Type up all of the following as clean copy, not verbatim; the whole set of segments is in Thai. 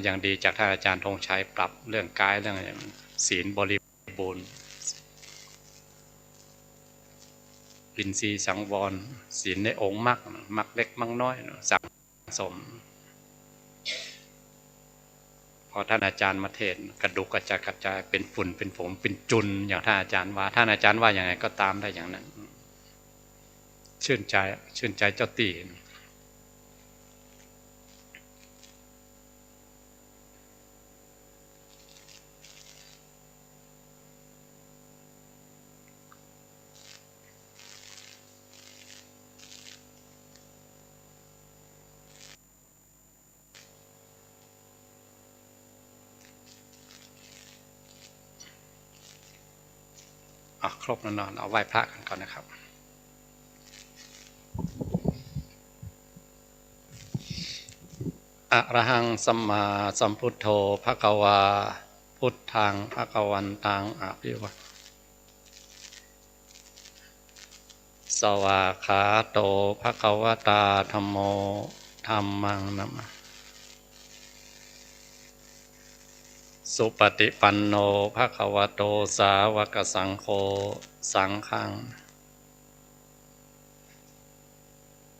อย่างดีจากท่านอาจารย์ธงชัยปรับเรื่องกายเรื่องศีลบริบูรณ์อินทรีย์สังวรศีลในองค์มรรคเล็กมรรคน้อยสั่งสมพอท่านอาจารย์มาเทศกระดูกกระจายเป็นฝุ่นเป็นผงเป็นจุนอย่างท่านอาจารย์ว่าท่านอาจารย์ว่าอย่างไรก็ตามได้อย่างนั้นชื่นใจเจ้าตีครบแล้วนอนเอาไหว้พระกันก่อนนะครับอะระหังสัมมาสัมพุทโธภควาพุทธังภควันตังอภิวาสวาขาโตภควตาธัมโมธัมมังนัมสุปฏิปันโนภควโตสาวกสังโฆสังฆัง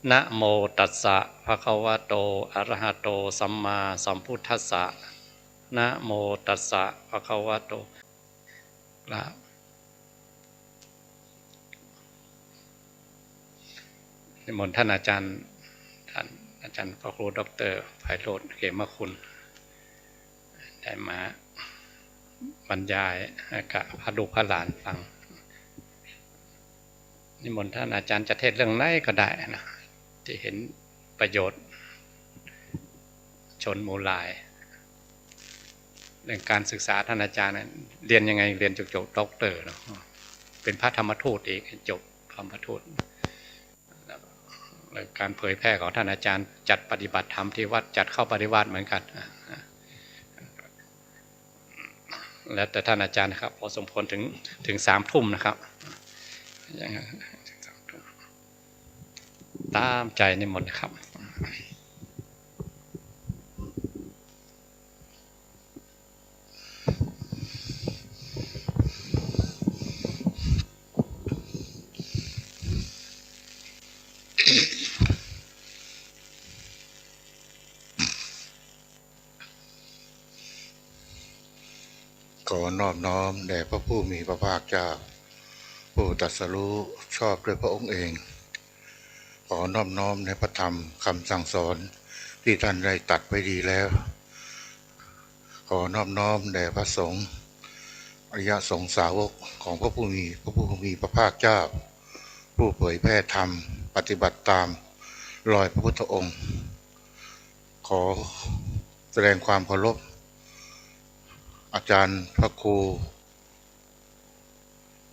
นะโมตัสสะภะคะวะโตอะระหะโตสัมมาสัมพุทธัสสะนะโมตัสสะภะคะวะโตละนิมนต์ท่านอาจารย์พระครูดร.ไพโรจน์เขมคุณได้มาบรรยายกับพระลูกพระหลานฟังนิมนต์ท่านอาจารย์จะเทศเรื่องไหนก็ได้นะที่เห็นประโยชน์ชนหมู่หลายเรื่องการศึกษาท่านอาจารย์เรียนยังไงเรียนจบด็อกเตอร์เนาะเป็นพระธรรมทูตอีกจบธรรมทูตการเผยแพร่ของท่านอาจารย์จัดปฏิบัติธรรมที่วัดจัดเข้าปฏิวัติเหมือนกันแล้วแต่ท่านอาจารย์นะครับพอสมควรถึง3 ทุ่มนะครับตามใจนิมนต์ครับขอนอบน้อมแด่พระผู้มีพระภาคเจ้าผู้ตรัสรู้ชอบด้วยพระองค์เองขอนอบน้อมในพระธรรมคำสั่งสอนที่ท่านได้ตรัสไว้ดีแล้วขอนอบน้อมแด่พระสงฆ์อริยสงฆ์สาวกของพระผู้มีพระภาคเจ้าผู้เผยแพร่ธรรมปฏิบัติตามรอยพระพุทธองค์ขอแสดงความเคารพอาจารย์พระครู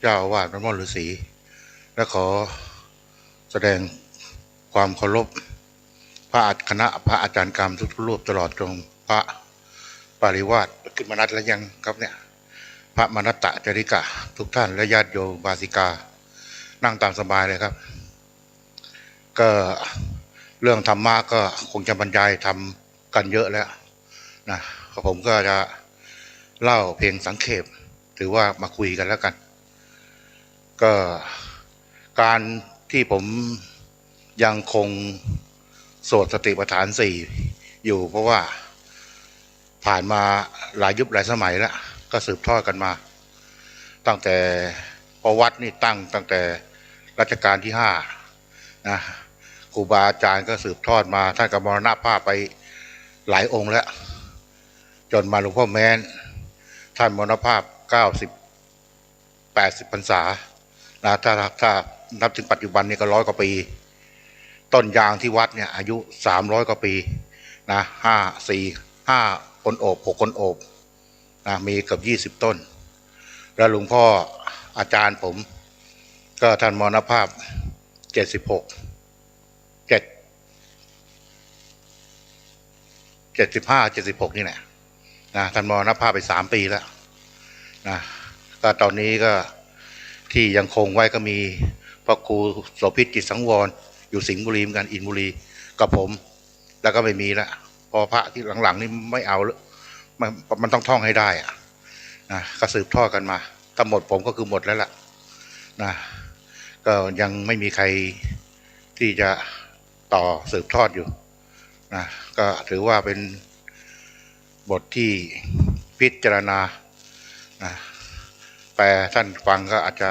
เจ้าอาวาสวัดม่อนฤาษีและขอแสดงความเคารพคณะพระอาจารย์กรรมทุกรูปตลอดจนพระปริวาสขึ้นมานัดแล้วยังครับเนี่ยพระมนัตตจริกะทุกท่านและญาติโยมบาสิกานั่งตามสบายเลยครับก็เรื่องธรรมะก็คงจะบรรยายทำกันเยอะแล้วนะผมก็จะเล่าเพียงสังเขปถือว่ามาคุยกันแล้วกันก็การที่ผมยังคงสวดสติปัฏฐาน4อยู่เพราะว่าผ่านมาหลายยุคหลายสมัยแล้วก็สืบทอดกันมาตั้งแต่ประวัตินี่ตั้งแต่รัชกาลที่5นะครูบาอาจารย์ก็สืบทอดมาท่านก็มรณภาพไปหลายองค์แล้วจนมาหลวงพ่อแม้นท่านมรณภาพ80 พรรษานะถ้านับถึงปัจจุบันนี้ก็100 กว่าปีต้นยางที่วัดเนี่ยอายุ300 กว่าปีนะ5 คนโอบ6 คนโอบนะมีเกือบ20 ต้นแล้วหลวงพ่ออาจารย์ผมก็ท่านมรณภาพ76 75 76นี่แหละนะท่านมรณภาพไป3 ปีแล้วนะก็ตอนนี้ก็ที่ยังคงไว้ก็มีพระครูโสภิตจิตสังวรอยู่สิงห์บุรีเหมือนกันอินบุรีกับผมแล้วก็ไม่มีแล้ว พอพระที่หลังๆนี่ไม่เอามันต้องท่องให้ได้อะนะก็สืบทอดกันมาถ้าหมดผมก็คือหมดแล้วล่ะนะก็ยังไม่มีใครที่จะต่อสืบทอดอยู่นะก็ถือว่าเป็นบทที่พิจารณานะแปลท่านฟังก็อาจจะ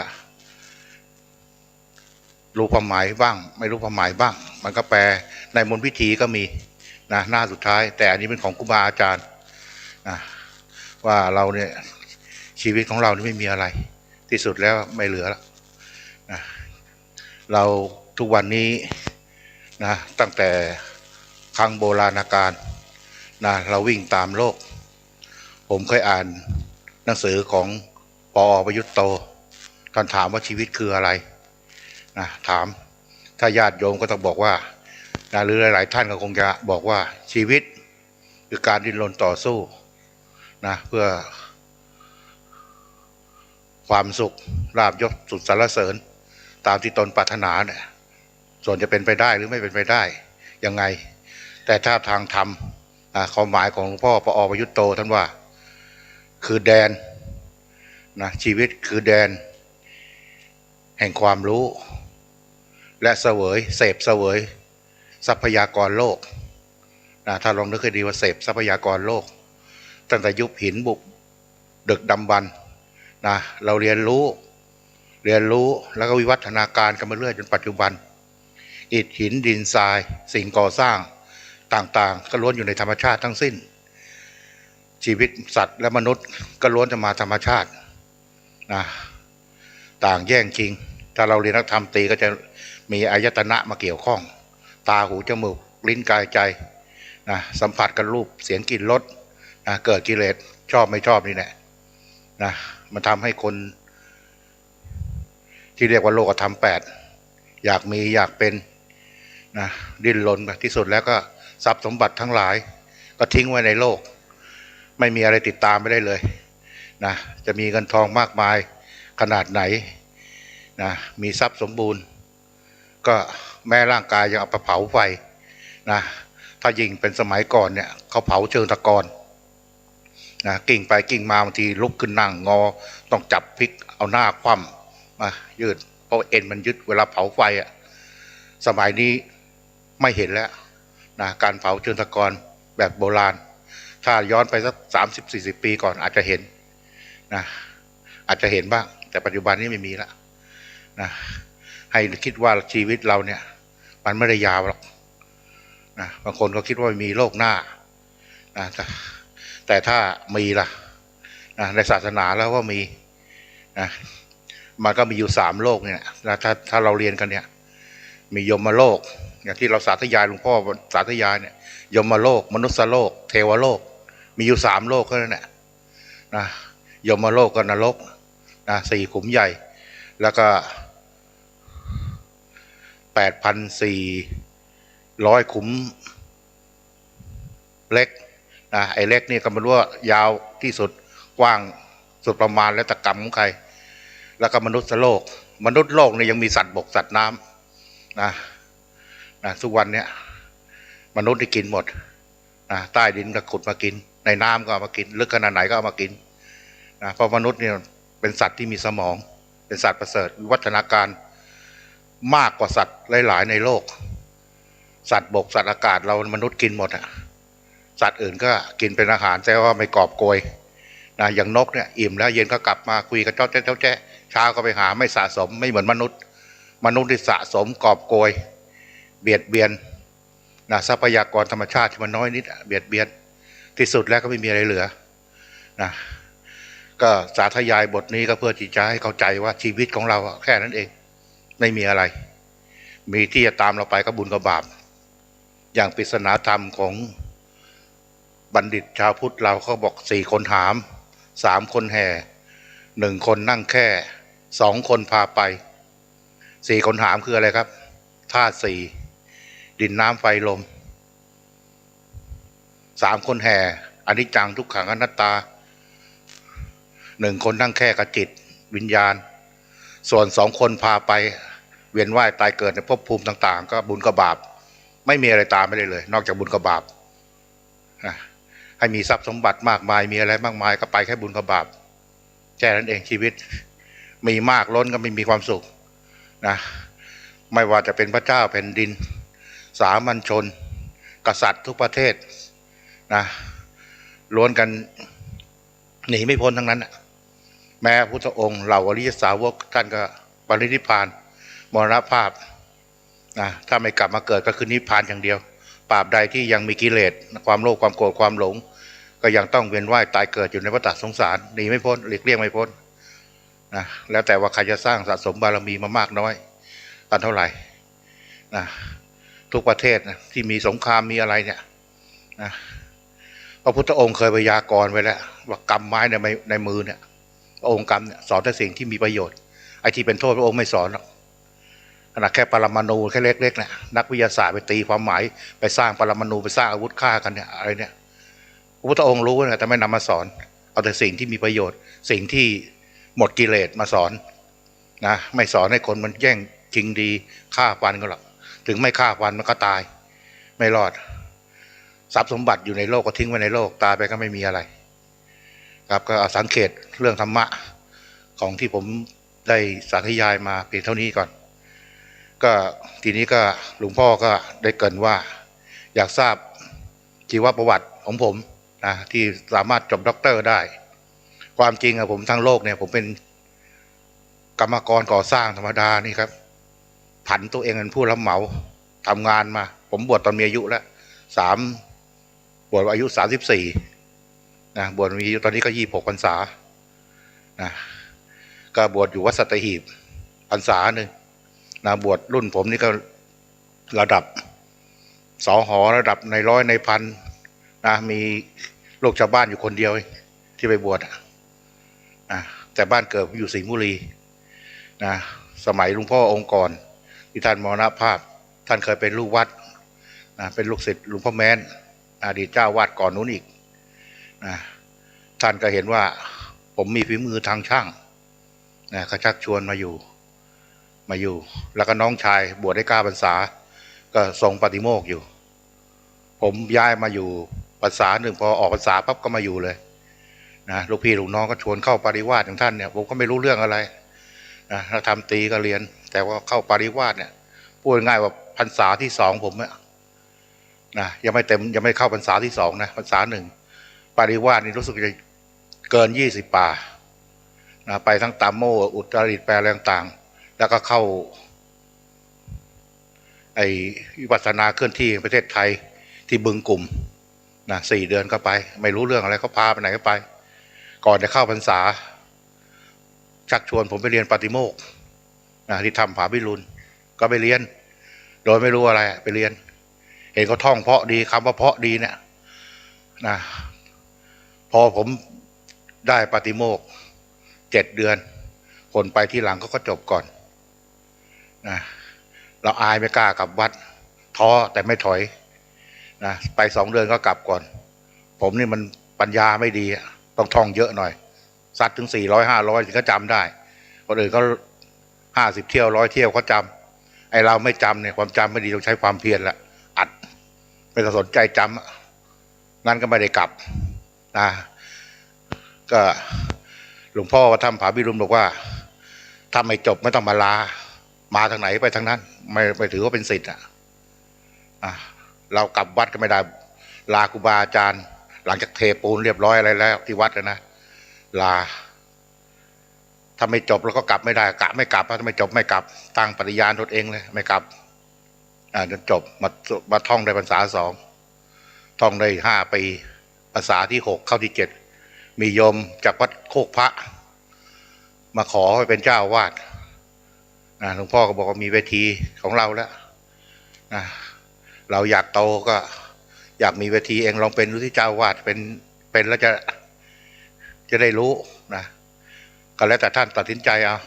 รู้ความหมายบ้างไม่รู้ความหมายบ้างมันก็แปลในมนต์พิธีก็มีนะหน้าสุดท้ายแต่อันนี้เป็นของครูบาอาจารย์นะว่าเราเนี่ยชีวิตของเรานี่ไม่มีอะไรที่สุดแล้วไม่เหลือแล้วนะเราทุกวันนี้นะตั้งแต่ครั้งโบราณกาลนะเราวิ่งตามโลกผมเคยอ่านหนังสือของปอ.ประยุตโตท่านถามว่าชีวิตคืออะไรนะถามถ้าญาติโยมก็ต้องบอกว่านะหรือหลายๆท่านก็คงจะบอกว่าชีวิตคือการดิ้นรนต่อสู้นะเพื่อความสุขลาภยศสุขสรรเสริญตามที่ตนปรารถนาเนี่ยส่วนจะเป็นไปได้หรือไม่เป็นไปได้ยังไงแต่ถ้าทางธรรมความหมายของหลวงพ่อปอ.ประยุตโตท่านว่าคือแดนนะชีวิตคือแดนแห่งความรู้และเสพเสวยทรัพยากรโลกนะถ้าลองนึกให้ดีว่าเสพทรัพยากรโลกตั้งแต่ยุคหินบุกดึกดำบรรพ์นะเราเรียนรู้แล้วก็วิวัฒนาการกันมาเรื่อยจนปัจจุบันอิฐหินดินทรายสิ่งก่อสร้างต่างๆก็ล้วนอยู่ในธรรมชาติทั้งสิ้นชีวิตสัตว์และมนุษย์ก็ล้วนจะมาธรรมชาตินะต่างแย่งชิงถ้าเราเรียนนักธรรมตรีก็จะมีอายตนะมาเกี่ยวข้องตาหูจมูกลิ้นกายใจนะสัมผัสกับรูปเสียงกลิ่นรสนะเกิดกิเลสชอบไม่ชอบนี่แหละนะมันทำให้คนที่เรียกว่าโลกธรรม8อยากมีอยากเป็นนะดิ้นรนแบบที่สุดแล้วก็ทรัพย์สมบัติทั้งหลายก็ทิ้งไว้ในโลกไม่มีอะไรติดตามไม่ได้เลยนะจะมีเงินทองมากมายขนาดไหนนะมีทรัพย์สมบูรณ์ก็แม้ร่างกายยังเอาไปเผาไฟนะถ้ายิ่งเป็นสมัยก่อนเนี่ยเขาเผาเชิงตะกอนนะกิ่งไปกิ่งมาบางทีลุกขึ้นนั่งงอต้องจับพลิกเอาหน้าคว่ำมายืดเพราะเอ็นมันยึดเวลาเผาไฟอ่ะสมัยนี้ไม่เห็นแล้วนะการเผาเชิงตะกอนแบบโบราณถ้าย้อนไปสัก30-40 ปีก่อนอาจจะเห็นนะอาจจะเห็นบ้างแต่ปัจจุบันนี้ไม่มีแล้วนะให้คิดว่าชีวิตเราเนี่ยมันไม่ได้ยาวหรอกนะบางคนก็คิดว่ามีโลกหน้านะแต่ถ้ามีล่ะนะในศาสนาแล้วว่ามีนะมันก็มีอยู่3โลกเนี่ยนะถ้าเราเรียนกันเนี่ยมียมโลกอย่างที่เราสาธยายหลวงพ่อสาธยายเนี่ยยมโลกมนุษยโลกเทวโลกมีอยู่3โลกแค่นั้นแหละนะยมโลกกับนรกนะ4ขุมใหญ่แล้วก็8,400ขุมเล็กนะไอ้เล็กนี่ก็ไม่รู้ว่ายาวที่สุดกว้างสุดประมาณแล้วแต่กรรมของใครแล้วก็มนุษย์โลกนี่ยังมีสัตว์บกสัตว์น้ำนะทุกวันเนี้ยมนุษย์ได้กินหมดนะใต้ดินก็ขุดมากินในน้ำก็เอามากินลึกขนาดไหนก็เอามากินนะเพราะมนุษย์เนี่ยเป็นสัตว์ที่มีสมองเป็นสัตว์ประเสริฐวิวัฒนาการมากกว่าสัตว์หลายๆในโลกสัตว์บกสัตว์อากาศเรามนุษย์กินหมดอะสัตว์อื่นก็กินเป็นอาหารแต่ว่าไม่กอบโกยนะอย่างนกเนี่ยอิ่มแล้วเย็นก็กลับมาคุยกับเจ้าแจ๊ะเช้าก็ไปหาไม่สะสมไม่เหมือนมนุษย์ที่สะสมกอบโกยเบียดเบียนนะทรัพยากรธรรมชาติที่มันน้อยนิดเบียดเบียนที่สุดแล้วก็ไม่มีอะไรเหลือนะก็สาธยายบทนี้ก็เพื่อที่จะให้เข้าใจว่าชีวิตของเราแค่นั้นเองไม่มีอะไรมีที่จะตามเราไปก็บุญกับบาปอย่างปริศนาธรรมของบัณฑิตชาวพุทธเราเขาบอก4คนหาม3คนแห่1คนนั่งแค่2คนพาไป4คนหามคืออะไรครับธาตุ4ดินน้ำไฟลม3คนแห่อนิจจังทุกขังอนัตตา1คนนั่งแค่กับจิตวิญญาณส่วน2คนพาไปเวียนว่ายตายเกิดในภพภูมิต่างๆก็บุญกับบาปไม่มีอะไรตามไม่ได้เลยนอกจากบุญกับบาป ให้มีทรัพย์สมบัติมากมายมีอะไรมากมายก็ไปแค่บุญกับบาปแค่นั้นเองชีวิตมีมากล้นก็ไม่มีความสุขนะไม่ว่าจะเป็นพระเจ้าแผ่นดินสามัญชนกษัตริย์ทุกประเทศนะล้วนกันหนีไม่พ้นทั้งนั้นแม้พุทธองค์เหล่าอริยสาวกท่านก็ปรินิพพานมรณภาพนะถ้าไม่กลับมาเกิดก็คือนิพพานอย่างเดียวตราบใดที่ยังมีกิเลสความโลภความโกรธความหลงก็ยังต้องเวียนว่ายตายเกิดอยู่ในวัฏสงสารหนีไม่พ้นหลีกเลี่ยงไม่พ้นนะแล้วแต่ว่าใครจะสร้างสะสมบารมีมามากน้อยกันเท่าไหร่นะทุกประเทศนะที่มีสงครามมีอะไรเนี่ยนะพระพุทธองค์เคยพยากรณ์ไว้แล้วว่ากำไม้ในมือเนี่ยพระองค์กำเนี่ยสอนแต่สิ่งที่มีประโยชน์ไอ้ที่เป็นโทษพระองค์ไม่สอนหรอกขนาดแค่ปรมาณูแค่เล็กๆเนี่ยนักวิทยาศาสตร์ไปตีความหมายไปสร้างปรมาณูไปสร้างอาวุธฆ่ากันเนี่ยอะไรเนี่ยพระพุทธองค์รู้นะแต่ไม่นำมาสอนเอาแต่สิ่งที่มีประโยชน์สิ่งที่หมดกิเลสมาสอนนะไม่สอนให้คนมันแย่งชิงดีฆ่าฟันก็หรอกถึงไม่ฆ่าฟันมันก็ตายไม่รอดทรัพย์สมบัติอยู่ในโลกก็ทิ้งไว้ในโลกตายไปก็ไม่มีอะไรครับก็สังเกตเรื่องธรรมะของที่ผมได้สาธยายมาเพียงเท่านี้ก่อนก็ทีนี้ก็หลวงพ่อก็ได้เกริ่นว่าอยากทราบชีวประวัติของผมนะที่สามารถจบด็อกเตอร์ได้ความจริงอะผมทั้งโลกเนี่ยผมเป็นกรรมกรก่อสร้างธรรมดานี่ครับผันตัวเองเป็นผู้รับเหมาทำงานมาผมบวชตอนมีอายุแล้วบวชอายุ34นะบวชมีอายุตอนนี้ก็26 พรรษานะก็บวชอยู่วัดสัตหีบพรรษาหนึ่งนะบวชรุ่นผมนี่ก็ระดับสหระดับในร้อยในพันนะมีลูกชาวบ้านอยู่คนเดียวที่ไปบวชนะแต่บ้านเกิดผมอยู่สิงห์บุรีนะสมัยหลวงพ่อองค์ก่อนที่ท่านมรณภาพท่านเคยเป็นลูกวัดนะเป็นลูกศิษย์หลวงพ่อแม้นอดีตเจ้าวาดก่อนนู้นอีกนะท่านก็เห็นว่าผมมีฝีมือทางช่างนะเขาชักชวนมาอยู่แล้วก็น้องชายบวชได้9 พรรษาก็ทรงปฏิโมกข์อยู่ผมย้ายมาอยู่พรรษาหนึ่งพอออกพรรษาปั๊บก็มาอยู่เลยนะลูกพี่ลูกน้องก็ชวนเข้าปริวาสของท่านเนี่ยผมก็ไม่รู้เรื่องอะไรนะถ้าทำตีก็เรียนแต่ว่าเข้าปริวาสเนี่ยพูดง่ายว่าพรรษาที่2ผมเนี่ยนะยังไม่เต็มยังไม่เข้าพรรษาที่2นะพรรษา1ปริวาสนี่รู้สึกจะเกิน20 ป่านะไปทั้งตามโมอุตรดิตถ์แปลอะไรต่างๆแล้วก็เข้าไอ้วิปัสสนาเคลื่อนที่ประเทศไทยที่บึงกลุ่มนะ4 เดือนก็ไปไม่รู้เรื่องอะไรเขาพาไปไหนก็ไปก่อนจะเข้าพรรษาชักชวนผมไปเรียนปาฏิโมกข์นะที่ทำผาพิรุณก็ไปเรียนโดยไม่รู้อะไรไปเรียนเห็นเขาท่องเพราะดีคำว่าเพราะดีเนี่ยนะพอผมได้ปาฏิโมกข์7 เดือนคนไปที่หลังก็จบก่อนนะเราอายไม่กล้ากลับวัดท้อแต่ไม่ถอยนะไป2 เดือนก็กลับก่อนผมนี่มันปัญญาไม่ดีต้องท่องเยอะหน่อยซัดถึง400-500ถึงก็จำได้คนอื่นก็50 เที่ยว100 เที่ยวเขาจำไอเราไม่จำเนี่ยความจำไม่ดีต้องใช้ความเพียรละอัดไม่ต้องสนใจจำงั้นก็ไม่ได้กลับนะก็หลวงพ่อว่าทำผาพิรุณบอกว่าถ้าไม่จบไม่ต้องมาลามาทางไหนไปทางนั้นไม่ถือว่าเป็นศิษย์เรากลับวัดก็ไม่ได้ลาครูบาอาจารย์หลังจากเทปูนเรียบร้อยอะไรแล้วที่วัดนะลาถ้าไม่จบแล้วก็กลับไม่ได้กะไม่กลับถ้าไม่จบไม่กลับตั้งปฏิญาณตนเองเลยไม่กลับจนจบมาท่องได้พรรษา2ท่องได้5 ปีพรรษาที่6เข้าที่7มีโยมจากวัดโคกพระมาขอให้เป็นเจ้าวาดหลวงพ่อก็บอกว่ามีเวทีของเราแล้วเราอยากโตก็อยากมีเวทีเองลองเป็นรู้ที่เจ้าวาดเป็นแล้วจะได้รู้นะก็แล้วแต่ท่านตัดสินใจเอา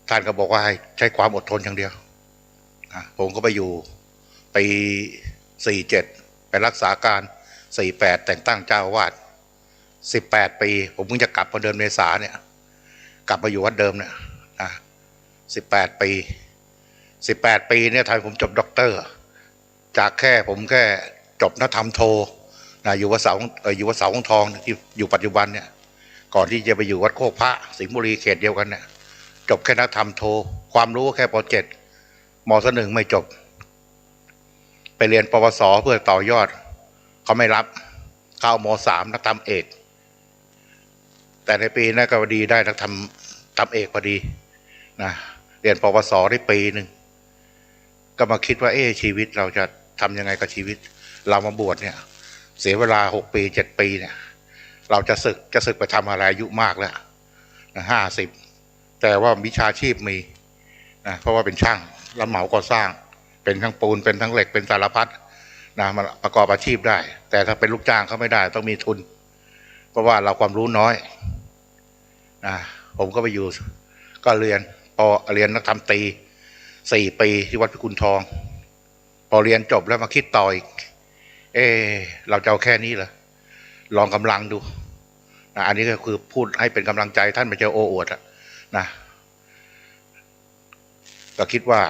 ท่านก็บอกว่าให้ใช้ความอดทนอย่างเดียวผมก็ไปอยู่ปี47ไปรักษาการ48แต่งตั้งเจ้าวาด18 ปีผมเพิ่งจะกลับพอเดือนเมษาเนี่ยกลับมาอยู่วัดเดิมเนี่ย18 ปีเนี่ยทำให้ผมจบด็อกเตอร์จากผมแค่จบนักธรรมโท อยู่วัดเสาอยู่วัดเสาของทองที่อยู่ปัจจุบันเนี่ยก่อนที่จะไปอยู่วัดโคกพระสิงห์บุรีเขตเดียวกันเนี่ยจบแค่นักธรรมโทความรู้แค่ป .7 มศ.1ไม่จบไปเรียนปวสเพื่อต่อยอดเขาไม่รับเข้าม.3นักธรรมเอกแต่ในปีนั้นก็ดีได้นักธรรมเอกพอดีนะเรียนปวสได้ปีหนึ่งก็มาคิดว่าชีวิตเราจะทำยังไงกับชีวิตเรามาบวชเนี่ยเสียเวลา6 ปี7 ปีเนี่ยเราจะศึกไปทำอะไรอายุมากแล้วนะ50แต่ว่าวิชาชีพมีนะเพราะว่าเป็นช่างรับเหมาก่อสร้างเป็นทั้งปูนเป็นทั้งเหล็กเป็นสารพัดนะมาประกอบอาชีพได้แต่ถ้าเป็นลูกจ้างเขาไม่ได้ต้องมีทุนเพราะว่าเราความรู้น้อยนะผมก็ไปอยู่ก็เรียนนักธรรมตรี4 ปีที่วัดพิกุลทองพอเรียนจบแล้วมาคิดต่ออีกเราจะเอาแค่นี้เหรอลองกำลังดูนะอันนี้ก็คือพูดให้เป็นกำลังใจท่านไม่ใช่โอ้อวดนะก็คิดว่า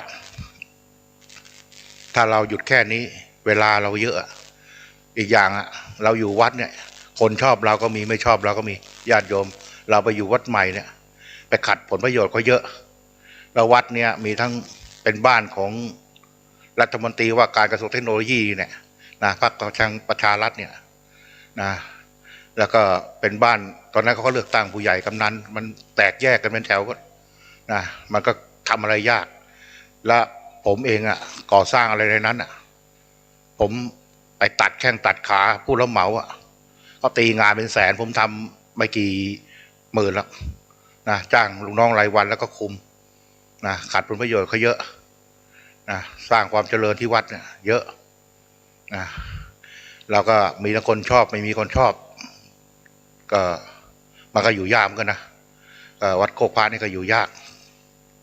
ถ้าเราหยุดแค่นี้เวลาเราเยอะอีกอย่างเราอยู่วัดเนี่ยคนชอบเราก็มีไม่ชอบเราก็มีญาติโยมเราไปอยู่วัดใหม่เนี่ยไปขัดผลประโยชน์ก็เยอะแล้ววัดเนี่ยมีทั้งเป็นบ้านของรัฐมนตรีว่าการกระทรวงเทคโนโลยีเนี่ยนะพรรคประชารัฐเนี่ยนะแล้วก็เป็นบ้านตอนนั้นเขาก็เลือกตั้งผู้ใหญ่กำนันมันแตกแยกกันเป็นแถวก็นะมันก็ทำอะไรยากและผมเองก่อสร้างอะไรในนั้นผมไปตัดแข้งตัดขาผู้รับเหมาเขาตีงานเป็นแสนผมทำไม่กี่หมื่นแล้วนะจ้างลูกน้องรายวันแล้วก็คุมนะขัดผลประโยชน์เขาเยอะนะสร้างความเจริญที่วัดเนี่ยเยอะนะเราก็มีทั้งคนชอบไม่มีคนชอบก็มันก็อยู่ยากเหมือนกันนะวัดโคกพระนี่ก็อยู่ยาก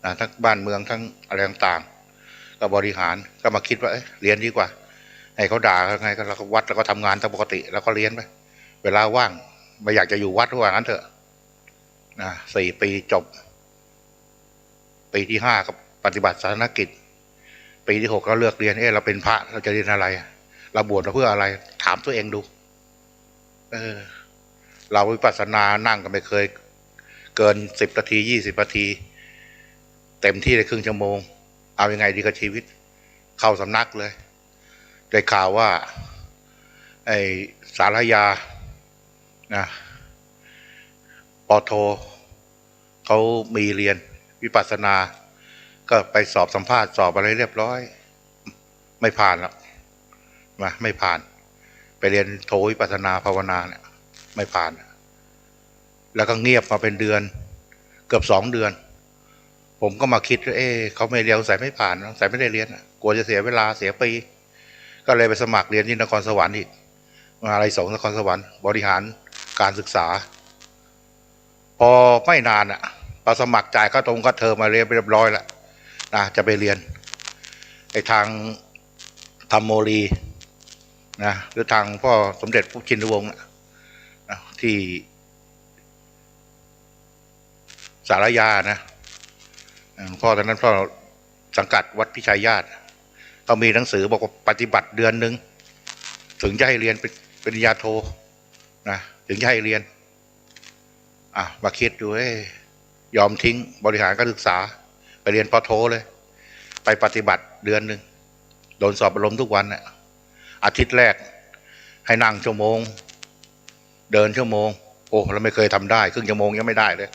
นะทั้งบ้านเมืองทั้งอะไรต่างๆก็บริหารก็มาคิดว่าเรียนดีกว่าให้เขาด่าไงก็เราก็วัดแล้วก็ทำงานตามปกติแล้วก็เรียนไปเวลาว่างไม่อยากจะอยู่วัดว่างั้นเถอะนะ4 ปีจบปีที่5ก็ปฏิบัติศาสนกิจปีที่6เราเลือกเรียนเราเป็นพระเราจะเรียนอะไรเราบวชมาเพื่ออะไรถามตัวเองดูเราวิปัสสนานั่งก็ไม่เคยเกิน10 นาที20 นาทีเต็มที่ได้ครึ่งชั่วโมงเอายังไงดีกับชีวิตเข้าสำนักเลยได้ข่าวว่าไอ้สารยานะปโทเขามีเรียนวิปัสสนาก็ไปสอบสัมภาษณ์สอบอะไรเรียบร้อยไม่ผ่านหรอกไม่ผ่านไปเรียนโทวิปัสสนาภาวนาเนี่ยไม่ผ่านแล้วก็เงียบมาเป็นเดือนเกือบ2 เดือนผมก็มาคิดว่าเขาไม่เรียนใส่ไม่ผ่านใส่ไม่ได้เรียนกลัวจะเสียเวลาเสียปีก็เลยไปสมัครเรียนที่นครสวรรค์อีกมหาลัยสงฆ์นครสวรรค์บริหารการศึกษาพอไม่นานพอสมัครจ่ายค่าค่าเทอมมาเรียนเรียบร้อยแล้วนะจะไปเรียนทางธรรมโมลีนะหรือทางพ่อสมเด็จพระชินวงศ์นะที่สารยานะพ่อตอนนั้นพ่อสังกัดวัดพิชัยญาติเขามีหนังสือบอกว่าปฏิบัติเดือนหนึ่งถึงจะให้เรียนเป็นปริญญาโทนะถึงจะให้เรียนมาคิดดูยอมทิ้งบริหารการศึกษาไปเรียนปโทเลยไปปฏิบัติเดือนหนึ่งโดนสอบอารมณ์ทุกวันอาทิตย์แรกให้นั่งชั่วโมงเดินชั่วโมงเราไม่เคยทำได้ครึ่งชั่วโมงยังไม่ได้เลย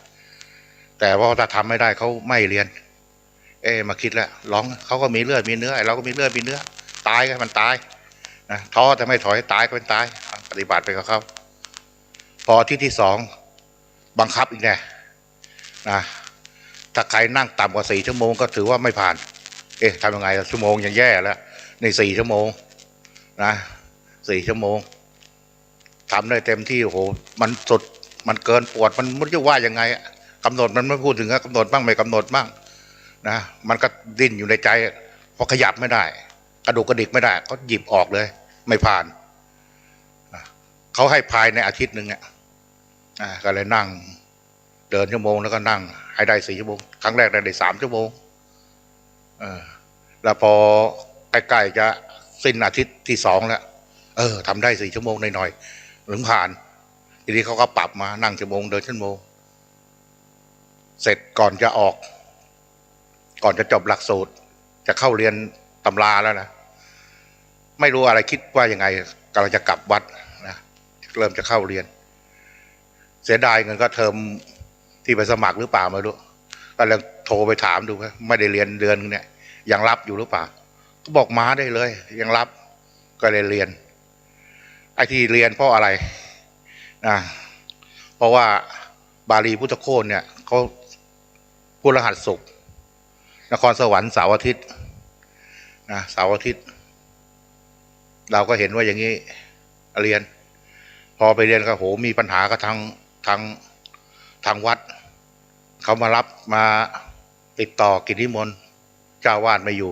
แต่ว่าถ้าทำไม่ได้เขาไม่เรียนมาคิดแล้วร้องเขาก็มีเลือดมีเนื้อเราก็มีเลือดมีเนื้อตายก็มันตายนะท้อแต่ไม่ถอยตายก็เป็นตายปฏิบัติไปกับเขาพอที่2บังคับอีกแน่นะถ้าใครนั่งต่ำกว่า4 ชั่วโมงก็ถือว่าไม่ผ่านทำยังไงชั่วโมงยังแย่แล้วใน4 ชั่วโมงนะ4 ชั่วโมงทำได้เต็มที่มันสุดมันเกินปวดมันไม่รู้จะว่ายังไงกำหนดมันไม่พูดถึงกำหนดบ้างไม่กำหนดบ้างนะมันก็ดิ้นอยู่ในใจเพราะขยับไม่ได้กระดูกกระดิกไม่ได้ก็หยิบออกเลยไม่ผ่านเขาให้ภายในอาทิตย์หนึ่งก็เลยนั่งเดินชั่วโมงแล้วก็นั่งให้ได้4 ชั่วโมงครั้งแรกได้3 ชั่วโมงแล้วพอใกล้ๆจะสิ้นอาทิตย์ที่2แล้ว ทำได้4 ชั่วโมงหน่อยๆถึงผ่านทีนี้เขาก็ปรับมานั่งชั่วโมงเดินชั่วโมงเสร็จก่อนจะออก ก่อนจะจบหลักสูตรจะเข้าเรียนตำราแล้วนะไม่รู้อะไรคิดว่ายังไงกำลังจะกลับวัดนะเริ่มจะเข้าเรียนเสียดายเงินก็เทอมที่ไปสมัครหรือเปล่าไม่รู้ก็เลยโทรไปถามดูว่าไม่ได้เรียนเดือนเนี่ยยังรับอยู่หรือเปล่าก็บอกมาได้เลยยังรับก็เลยเรียนไอ้ที่เรียนเพราะอะไรนะเพราะว่าบาลีพุทธโคตเนี่ยเขาพุทธรหัสศุกร์นครสวรรค์เสาร์อาทิตย์นะเสาร์อาทิตย์เราก็เห็นว่าอย่างนี้เรียนพอไปเรียนก็โหมีปัญหากับทางวัดเขามารับมาติดต่อกิจนิมนต์เจ้าวาดไม่อยู่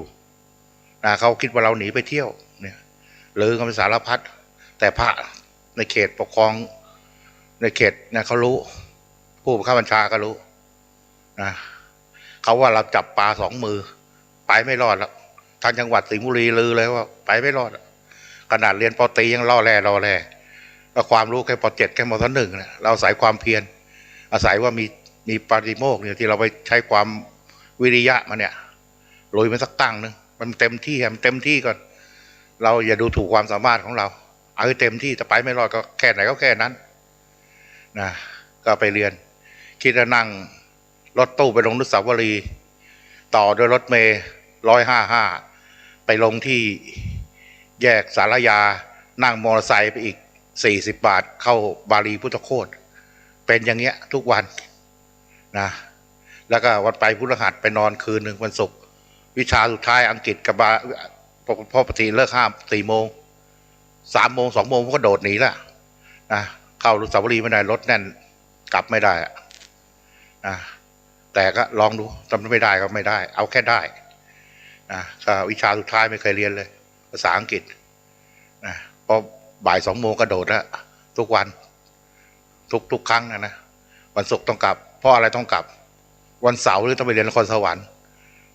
นะเขาคิดว่าเราหนีไปเที่ยวเนี่ยหรือกันสารพัดแต่พระในเขตปกครองในเขตนะเขารู้ผู้บังคับบัญชาก็รู้นะเขาว่าเราจับปลา2 มือไปไม่รอดแล้วทางจังหวัดสิงห์บุรีลือเลยว่าไปไม่รอดขนาดเรียนป.ตรียังล่อแร่ก็ความรู้แค่ป.7แค่ม.1เนี่ยเราอาศัยความเพียรอาศัยว่ามีปาฏิโมกข์เนี่ยที่เราไปใช้ความวิริยะมาเนี่ยลุยมันสักตั้งนึงมันเต็มที่มันเต็มที่ก่อนเราอย่าดูถูกความสามารถของเราเอาให้เต็มที่แต่ไปไม่รอดก็แค่ไหนก็แค่นั้นนะก็ไปเรียนคิดจะนั่งรถตู้ไปลงอนุสาวรีย์ต่อด้วยรถเมล์155ไปลงที่แยกสารยานั่งมอเตอร์ไซค์ไปอีก40 บาทเข้าบาลีพุทธโคตเป็นอย่างเงี้ยทุกวันนะแล้วก็วันไปพฤหัสไปนอนคืนหนึ่งวันศุกร์วิชาสุดท้ายอังกฤษกับพ่อปฏิเลิก4 โมง3 โมง2 โมงก็โดดหนีละนะเข้าอนุสาวรีย์ไม่ได้รถแน่นกลับไม่ได้นะแต่ก็ลองดูทำไม่ได้ก็ไม่ได้เอาแค่ได้นะก็วิชาสุดท้ายไม่เคยเรียนเลยภาษาอังกฤษนะพอบ่าย2 โมงก็โดดแล้วทุกวันทุกครั้งนะวันศุกร์ต้องกลับเพราะอะไรต้องกลับวันเสาร์หรือต้องไปเรียนนครสวรรค์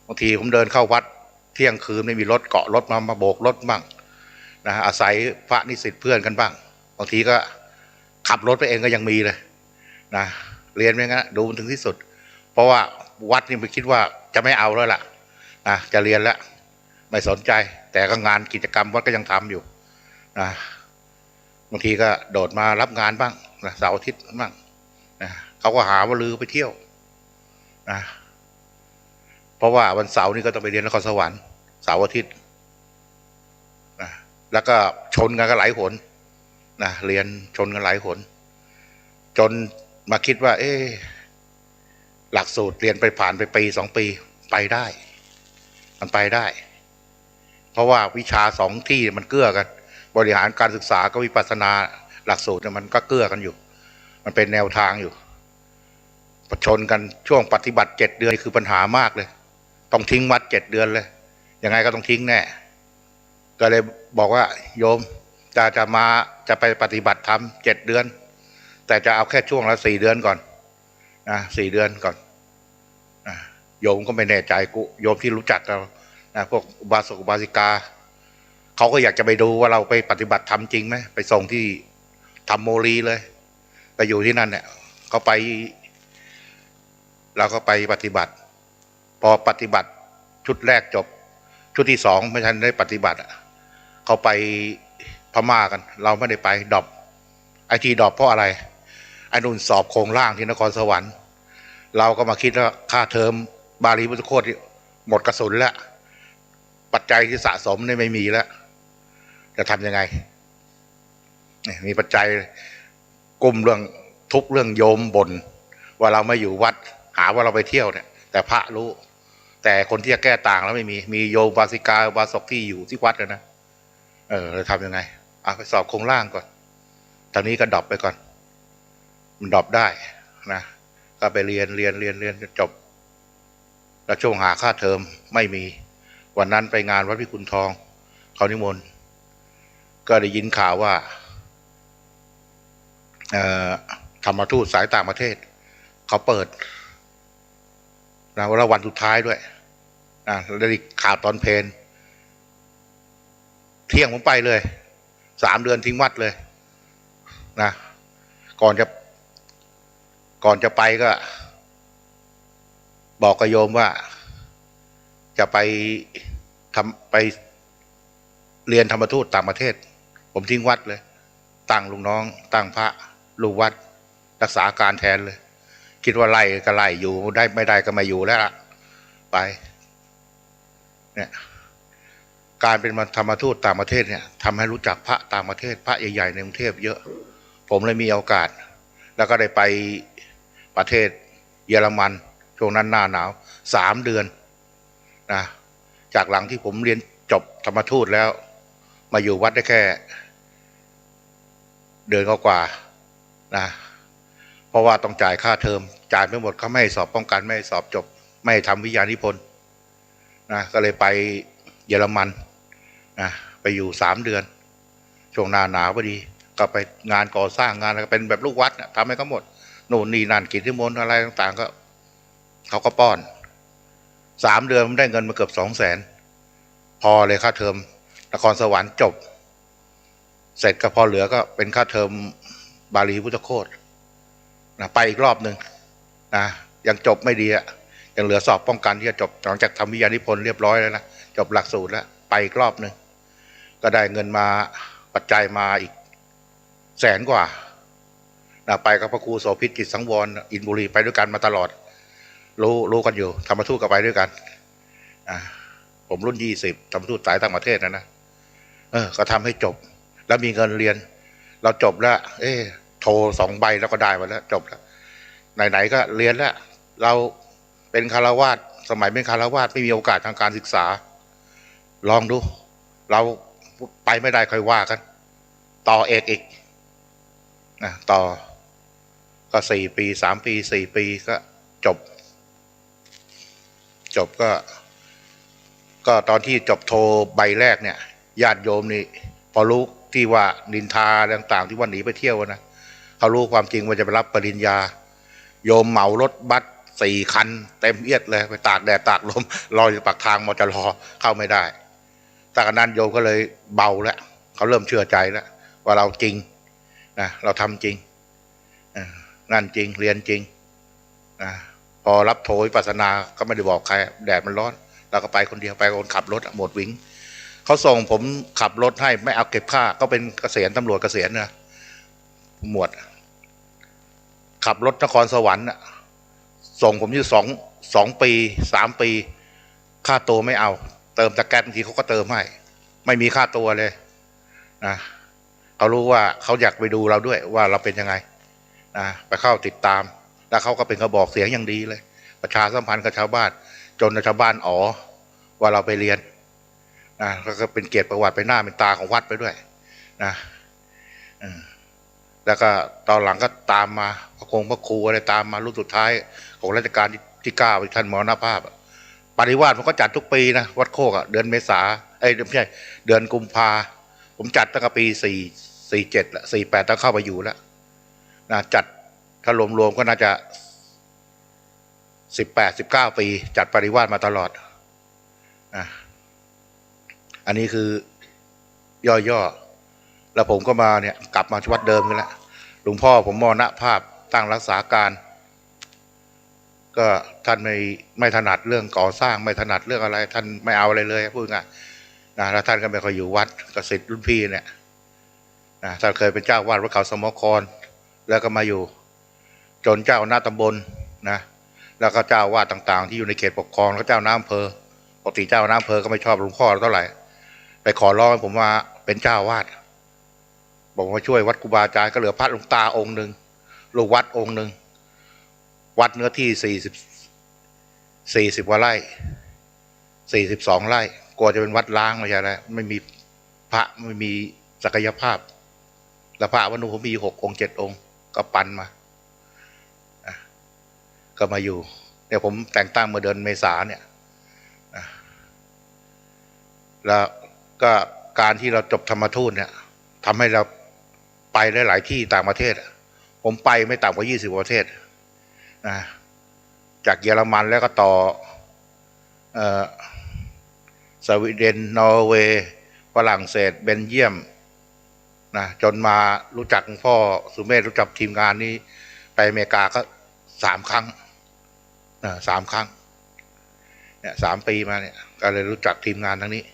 บางทีผมเดินเข้าวัดเที่ยงคืนไม่มีรถเกาะรถมาโบกรถบ้างนะอาศัยพระนิสิตเพื่อนกันบ้างบางทีก็ขับรถไปเองก็ยังมีเลยนะเรียนไม่งั้นดูมันถึงที่สุดเพราะว่าวัดนี่ไปคิดว่าจะไม่เอาแล้วล่ะนะจะเรียนแล้วไม่สนใจแต่ก็งานกิจกรรมวัดก็ยังทำอยู่นะบางทีก็โดดมารับงานบ้างนะเสาร์อาทิตย์บ้างนะเขาก็หาว่าลือไปเที่ยวนะเพราะว่าวันเสาร์นี่ก็ต้องไปเรียนนครสวรรค์เสาร์อาทิตย์นะแล้วก็ชนกันก็หลายหนนะเรียนชนกันหลายหนจนมาคิดว่าหลักสูตรเรียนไปผ่านไป1 ปี 2 ปีไปได้มันไปได้เพราะว่าวิชา2 ที่มันเกื้อกันบริหารการศึกษากับวิปัสสนาหลักสูตรมันก็เกื้อกันอยู่มันเป็นแนวทางอยู่ประชนกันช่วงปฏิบัติ7 เดือนคือปัญหามากเลยต้องทิ้งวัด7 เดือนเลยยังไงก็ต้องทิ้งแน่ก็เลยบอกว่าโยมจะไปปฏิบัติธรรม7 เดือนแต่จะเอาแค่ช่วงละ4 เดือนก่อนนะ4 เดือนก่อนนะโยมก็ไม่แน่ใจโยมที่รู้จักเรานะพวกอุบาสกอุบาสิกาเขาก็อยากจะไปดูว่าเราไปปฏิบัติธรรมจริงไหมไปส่งที่ธรรมโมลีเลยไปอยู่ที่นั่นเนี่ยเขาไปเราก็ไปปฏิบัติพอปฏิบัติชุดแรกจบชุดที่2ไม่ทันได้ปฏิบัติเขาไปพม่ากันเราไม่ได้ไปดรอปไอทีดรอปเพราะอะไรไอ้นุ่นสอบโครงล่างที่นครสวรรค์เราก็มาคิดว่าค่าเทอมบาลีพุทธโคตหมดกระสุนแล้วปัจจัยที่สะสมเนี่ยไม่มีแล้วจะทำยังไงมีปัจจัยกลุ่มเรื่องทุกเรื่องโยมบ่นว่าเราไม่อยู่วัดหาว่าเราไปเที่ยวเนี่ยแต่พระรู้แต่คนที่จะแก้ต่างแล้วไม่มีโยมบาสิกาบาศกที่อยู่ที่วัดนะจะทำยังไงไปสอบโครงล่างก่อนตอนนี้ก็ดรอปไปก่อนมันดรอปได้นะก็ไปเรียนจนจบแล้วช่วงหาค่าเทอมไม่มีวันนั้นไปงานวัดพิกุลทองเขานิมนต์ก็ได้ยินข่าวว่าธรรมทูตสายต่างประเทศเขาเปิดนะวันสุดท้ายด้วยนะได้ข่าวตอนเพลเที่ยงผมไปเลย 3 เดือนทิ้งวัดเลยนะก่อนจะไปก็บอกกับโยมว่าจะไปเรียนธรรมทูตต่างประเทศผมทิ้งวัดเลยตั้งลูกน้องตั้งพระลูกวัดรักษาการแทนเลยคิดว่าไล่ก็ไล่อยู่ได้ไม่ได้ก็ไม่อยู่แล้วล่ะไปเนี่ยการเป็นธรรมทูตต่างประเทศเนี่ยทำให้รู้จักพระต่างประเทศพระใหญ่ๆในกรุงเทพเยอะผมเลยมีโอกาสแล้วก็ได้ไปประเทศเยอรมันช่วงนั้นหน้าหนาว3 เดือนนะจากหลังที่ผมเรียนจบธรรมทูตแล้วมาอยู่วัดได้แค่เดือนกว่านะเพราะว่าต้องจ่ายค่าเทอมจ่ายไม่หมดเขาไม่ให้สอบป้องกันไม่ให้สอบจบไม่ให้ทำวิทยานิพนธ์นะก็เลยไปเยอรมันนะไปอยู่3 เดือนช่วงหน้าหนาวพอดีก็ไปงานก่อสร้างงานอะไรเป็นแบบลูกวัดนะทำให้เขาหมดโน่นนี่นั่นกิจนิมนต์อะไรต่างๆก็เขาก็ป้อน3 เดือนผมได้เงินมาเกือบ200,000พอเลยค่าเทอมนครสวรรค์จบเสร็จก็พอเหลือก็เป็นค่าเทอมบาลีพุทธโคตนะไปอีกรอบหนึ่งนะยังจบไม่ดีอะยังเหลือสอบป้องกันที่จะจบหลังจากทำวิทยานิพนธ์เรียบร้อยแล้วนะจบหลักสูตรแล้วไปอีกรอบหนึ่งก็ได้เงินมาปัจจัยมาอีก100,000 กว่านะไปกับพระครูโสภิตจิตสังวรอินบุรีไปด้วยกันมาตลอดรู้กันอยู่ธรรมทูตก็ไปด้วยกันผมรุ่น20ธรรมทูตสายต่างประเทศนะก็ทำให้จบแล้วมีเงินเรียนเราจบแล้วโทร2 ใบแล้วก็ได้มาแล้วจบแล้วไหนๆก็เรียนแล้วเราเป็นคฤหัสถ์สมัยเป็นคฤหัสถ์ไม่มีโอกาสทางการศึกษาลองดูเราไปไม่ได้ค่อยว่ากันต่อเอกอีกนะต่อก็4 ปี3 ปี4 ปีก็จบก็ตอนที่จบโทใบแรกเนี่ยญาติโยมนี่พอรู้ที่ว่านินทาต่างๆที่ว่าหนีไปเที่ยวนะเขารู้ความจริงว่าจะไปรับปริญญาโยมเหมารถบัส4 คันเต็มเอียดเลยไปตากแดดตากลมรออยู่ปากทางมจรเข้าไม่ได้จากนั้นโยมก็เลยเบาแล้วเขาเริ่มเชื่อใจแล้วว่าเราจริงนะเราทำจริงนั่นจริงเรียนจริงนะพอรับโทวิปัสสนาก็ไม่ได้บอกใครแดดมันร้อนเราก็ไปคนเดียวไปคนขับรถหมดวิ่งเขาส่งผมขับรถให้ไม่เอาเก็บค่าก็เป็นเกษียณตำรวจเกษียณนะหมวดขับรถนครสวรรค์ส่งผมอยู่2 ปี3 ปีค่าตัวไม่เอาเติมตะแกรงบางทีเขาก็เติมให้ไม่มีค่าตัวเลยนะเขารู้ว่าเขาอยากไปดูเราด้วยว่าเราเป็นยังไงนะไปเข้าติดตามแล้วเขาก็เป็นกระบอกเสียงอย่างดีเลยประชาสัมพันธ์กับชาวบ้านจนชาวบ้านว่าเราไปเรียนนะแล้วก็เป็นเกียรติประวัติไปหน้าเป็นตาของวัดไปด้วยนะแล้วก็ตอนหลังก็ตามมาพระครูอะไรตามมารุ่นสุดท้ายของรัชกาลที่9ท่านมรณภาพปริวาสผมก็จัดทุกปีนะวัดโคกเดือนเมษาไม่ใช่เดือนกุมภาผมจัดตั้งแต่ปี47ละ48ต้องเข้าไปอยู่แล้วนะจัดถ้ารวมๆก็น่าจะ18-19 ปีจัดปริวาสมาตลอดอันนี้คือย่อแล้วผมก็มาเนี่ยกลับมาวัดเดิมกันแล้วหลวงพ่อผมมรณภาพตั้งรักษาการก็ท่านไม่ถนัดเรื่องก่อสร้างไม่ถนัดเรื่องอะไรท่านไม่เอาอะไรเลยพูดง่ายนะแล้วท่านก็ไม่ค่อยอยู่วัดกสิทธิ์รุ่นพี่เนี่ยนะท่านเคยเป็นเจ้าวาดวัดเขาสมครแล้วก็มาอยู่จนเจ้าหน้าตำบลนะแล้วก็เจ้าวาดต่างๆที่อยู่ในเขตปกครองแล้วเจ้าน้ำอำเภอปกติเจ้าน้ำอำเภอก็ไม่ชอบหลวงพ่อเท่าไหร่ไปขอร้องผมว่าเป็นเจ้าวาดบอกว่าช่วยวัดครูบาอาจารย์ก็เหลือพระหลวงตาองค์หนึ่งลูกวัดองค์หนึ่งวัดเนื้อที่40 กว่าไร่42 ไร่กลัวจะเป็นวัดล้างไม่ใช่อะไรไม่มีพระไม่มีศักยภาพแล้วพระวัดนู้นผมมี6 องค์ 7 องค์ก็ปันมาก็มาอยู่เนี่ยผมแต่งตั้งเมื่อเดือนเมษาเนี่ยแล้วก็การที่เราจบธรรมทูตเนี่ยทำให้เราไปได้หลายที่ต่างประเทศผมไปไม่ต่ำกว่า20 ประเทศนะจากเยอรมันแล้วก็ต่อสวีเดนนอร์เวย์ฝรั่งเศสเบลเยียม นะจนมารู้จักพ่อสุเมธรู้จักทีมงานนี้ไปอเมริกาก็3 ครั้ง3 ครั้งเนี่ย3 ปีมาเนี่ยก็เลยรู้จักทีมงานทั้งนี้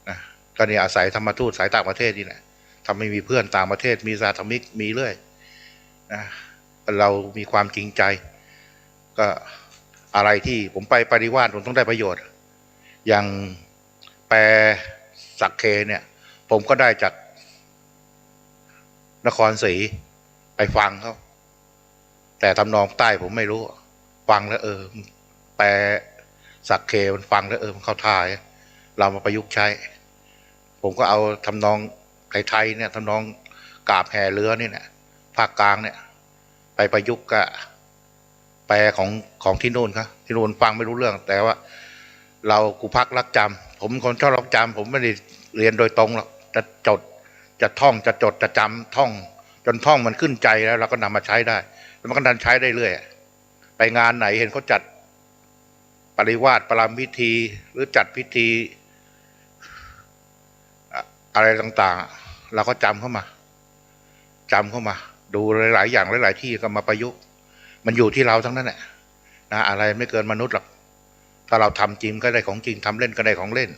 นะก็เนี่ยอาศัยธรรมทูตสายต่างประเทศนี่แหละทำให้มีเพื่อนต่างประเทศมีสาธมิกมีเรื่อยนะเรามีความจริงใจก็อะไรที่ผมไปปริวาสผมต้องได้ประโยชน์อย่างแปลสักเคเนี่ยผมก็ได้จากนครศรีไปฟังเขาแต่ทำนองใต้ผมไม่รู้ฟังแล้วแปลสักเคมันฟังแล้วมันเข้าท่าเรามาประยุกต์ใช้ผมก็เอาทำนองไทยๆเนี่ยทำนองกาบแห่เรือนี่เนี่ยภาคกลางเนี่ยไปประยุกต์กับแปลของที่นู่นครับที่นู่นฟังไม่รู้เรื่องแต่ว่าเรากูพักรักจำผมคนชอบรักจำผมไม่ได้เรียนโดยตรงหรอกจะจดจะท่องจะจดจะจำท่องจนท่องมันขึ้นใจแล้วเราก็นำมาใช้ได้แล้วมันก็ดันใช้ได้เรื่อยไปงานไหนเห็นเขาจัดปริวาสปรามพิธีหรือจัดพิธีอะไรต่างๆเราก็จำเข้ามาดูหลายๆอย่างหลายๆที่ก็มาประยุกต์มันอยู่ที่เราทั้งนั้นแหละนะอะไรไม่เกินมนุษย์หรอกถ้าเราทำจริงก็ได้ของจริงทำเล่นก็ได้ของเล่น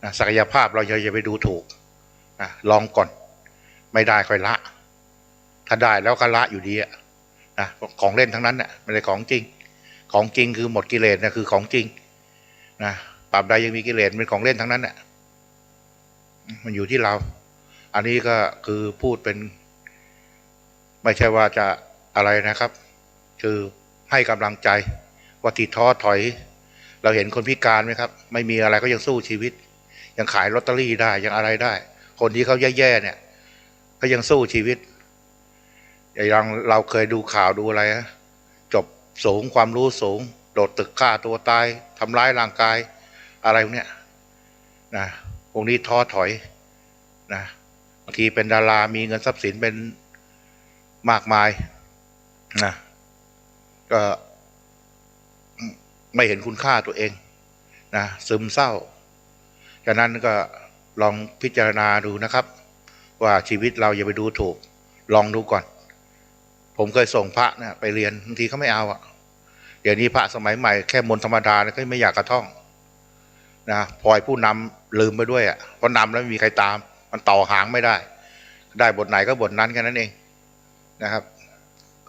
นะศักยภาพเราอย่าไปดูถูกนะลองก่อนไม่ได้ค่อยละถ้าได้แล้วก็ละอยู่ดีนะของเล่นทั้งนั้นเนี่ยไม่ได้ของจริงของจริงคือหมดกิเลสนะคือของจริงนะปราบใดยังมีกิเลสเป็นของเล่นทั้งนั้นเนี่ยมันอยู่ที่เราอันนี้ก็คือพูดเป็นไม่ใช่ว่าจะอะไรนะครับคือให้กำลังใจว่าที่ท้อถอยเราเห็นคนพิการไหมครับไม่มีอะไรก็ยังสู้ชีวิตยังขายลอตเตอรี่ได้ยังอะไรได้คนที่เขาแย่ๆเนี่ยเขายังสู้ชีวิตอย่างเราเคยดูข่าวดูอะไรนะจบสูงความรู้สูงโดดตึกฆ่าตัวตายทำร้ายร่างกายอะไรพวกเนี้ยนะพวกนี้ท้อถอยนะบางทีเป็นดารามีเงินทรัพย์สินเป็นมากมายนะก็ไม่เห็นคุณค่าตัวเองนะซึมเศร้าฉะนั้นก็ลองพิจารณาดูนะครับว่าชีวิตเราอย่าไปดูถูกลองดูก่อนผมเคยส่งพระเนี่ยไปเรียนบางทีเขาไม่เอาเดี๋ยวนี้พระสมัยใหม่แค่มนต์ธรรมดาก็ไม่อยากกระท่องนะพลอยผู้นำลืมไปด้วยเพราะนำแล้วไม่มีใครตามมันต่อหางไม่ได้บทไหนก็บทนั้นแค่นั้นเองนะครับ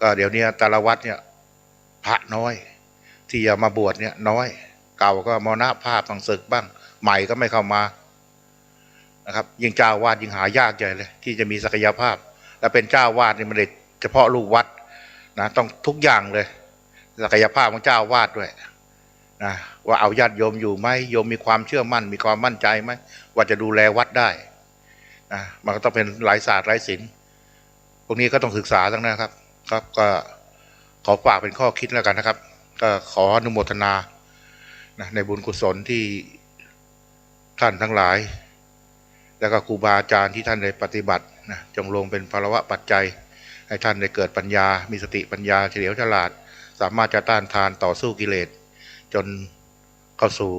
ก็เดี๋ยวนี้แต่ละวัดเนี่ยพระน้อยที่จะมาบวชเนี่ยน้อยเก่าก็มรณภาพต้องศึกบ้างใหม่ก็ไม่เข้ามานะครับยิ่งเจ้าวาดยิ่งหายากใหญ่เลยที่จะมีศักยภาพและเป็นเจ้าวาดนี่มันเด็ดเฉพาะลูกวัดนะต้องทุกอย่างเลยศักยภาพของเจ้าวาดด้วยนะว่าเอาญาติโยมอยู่ไหมโยมมีความเชื่อมั่นมีความมั่นใจไหมว่าจะดูแลวัดได้นะมันก็ต้องเป็นหลายศาสตร์หลายศิลป์พวกนี้ก็ต้องศึกษาทั้งนั้นครับก็ขอฝากเป็นข้อคิดแล้วกันนะครับก็ขออนุโมทนานะในบุญกุศลที่ท่านทั้งหลายแล้วก็ครูบาอาจารย์ที่ท่านได้ปฏิบัตินะจงลงเป็นภาวะปัจจัยให้ท่านได้เกิดปัญญามีสติปัญญาเฉลียวฉลาดสามารถจะต้านทานต่อสู้กิเลสจนเข้าสู่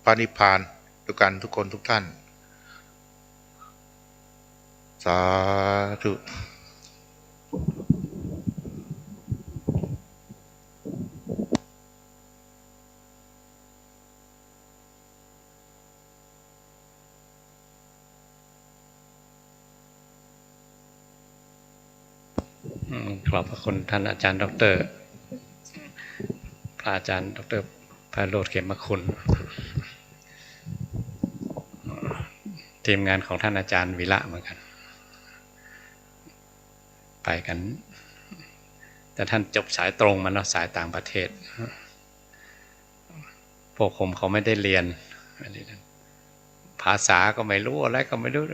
พระนิพพานด้วยกันทุกคนทุกท่านสาธุขอบพระคุณท่านอาจารย์ดร.พระอาจารย์ดร.ไพโรจน์เขมคุณทีมงานของท่านอาจารย์วิระเหมือนกันไปกันแต่ท่านจบสายตรงมาเนาะสายต่างประเทศพวกผมเขาไม่ได้เรียนภาษาก็ไม่รู้อะไรก็ไม่รู้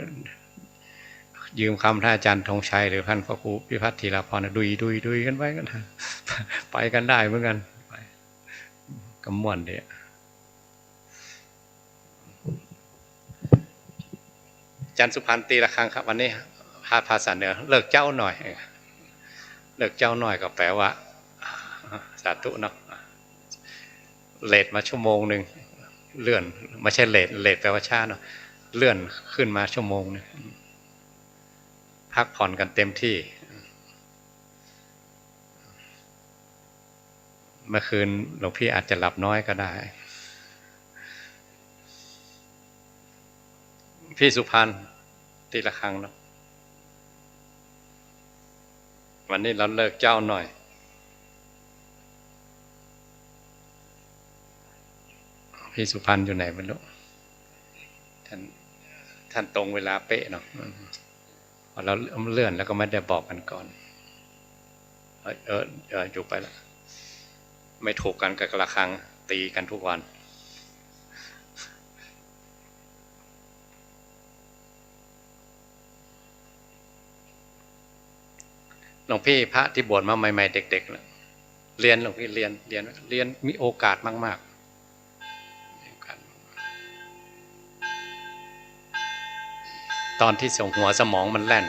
ยืมคำท่านอาจารย์ธงชัยหรือท่านพระครูพิพัฒน์ธีรพรดุยกันไปกันไปกันได้เหมือนกันกำมวนเดียอาจารย์สุพรรณตีละครั้งครับวันนี้ภาษาเหนือเลิกเจ้าหน่อยเลิกเจ้าหน่อยก็แปลว่าสาธุเนาะเลทมาชั่วโมงหนึ่งเลื่อนไม่ใช่เลทแปลว่าช้าเนาะเลื่อนขึ้นมาชั่วโมงนึง พักผ่อนกันเต็มที่เมื่อคืนหลวงพี่อาจจะหลับน้อยก็ได้พี่สุพรรณตีละครั้งนะวันนี้เราเลิกเจ้าหน่อยพี่สุพรรณอยู่ไหนไม่รู้ท่านตรงเวลาเป๊ะเนาะพอเราเลื่อนแล้วก็ไม่ได้บอกกันก่อนอยู่ไปแล้วไม่ถูกกันกับละครั้งตีกันทุกวันหลวงพี่พระที่บวชมาใหม่ๆเด็กๆนะเรียนหลวงพี่เรียนมีโอกาสมากๆตอนที่ส่งหัวสมองมันแล่น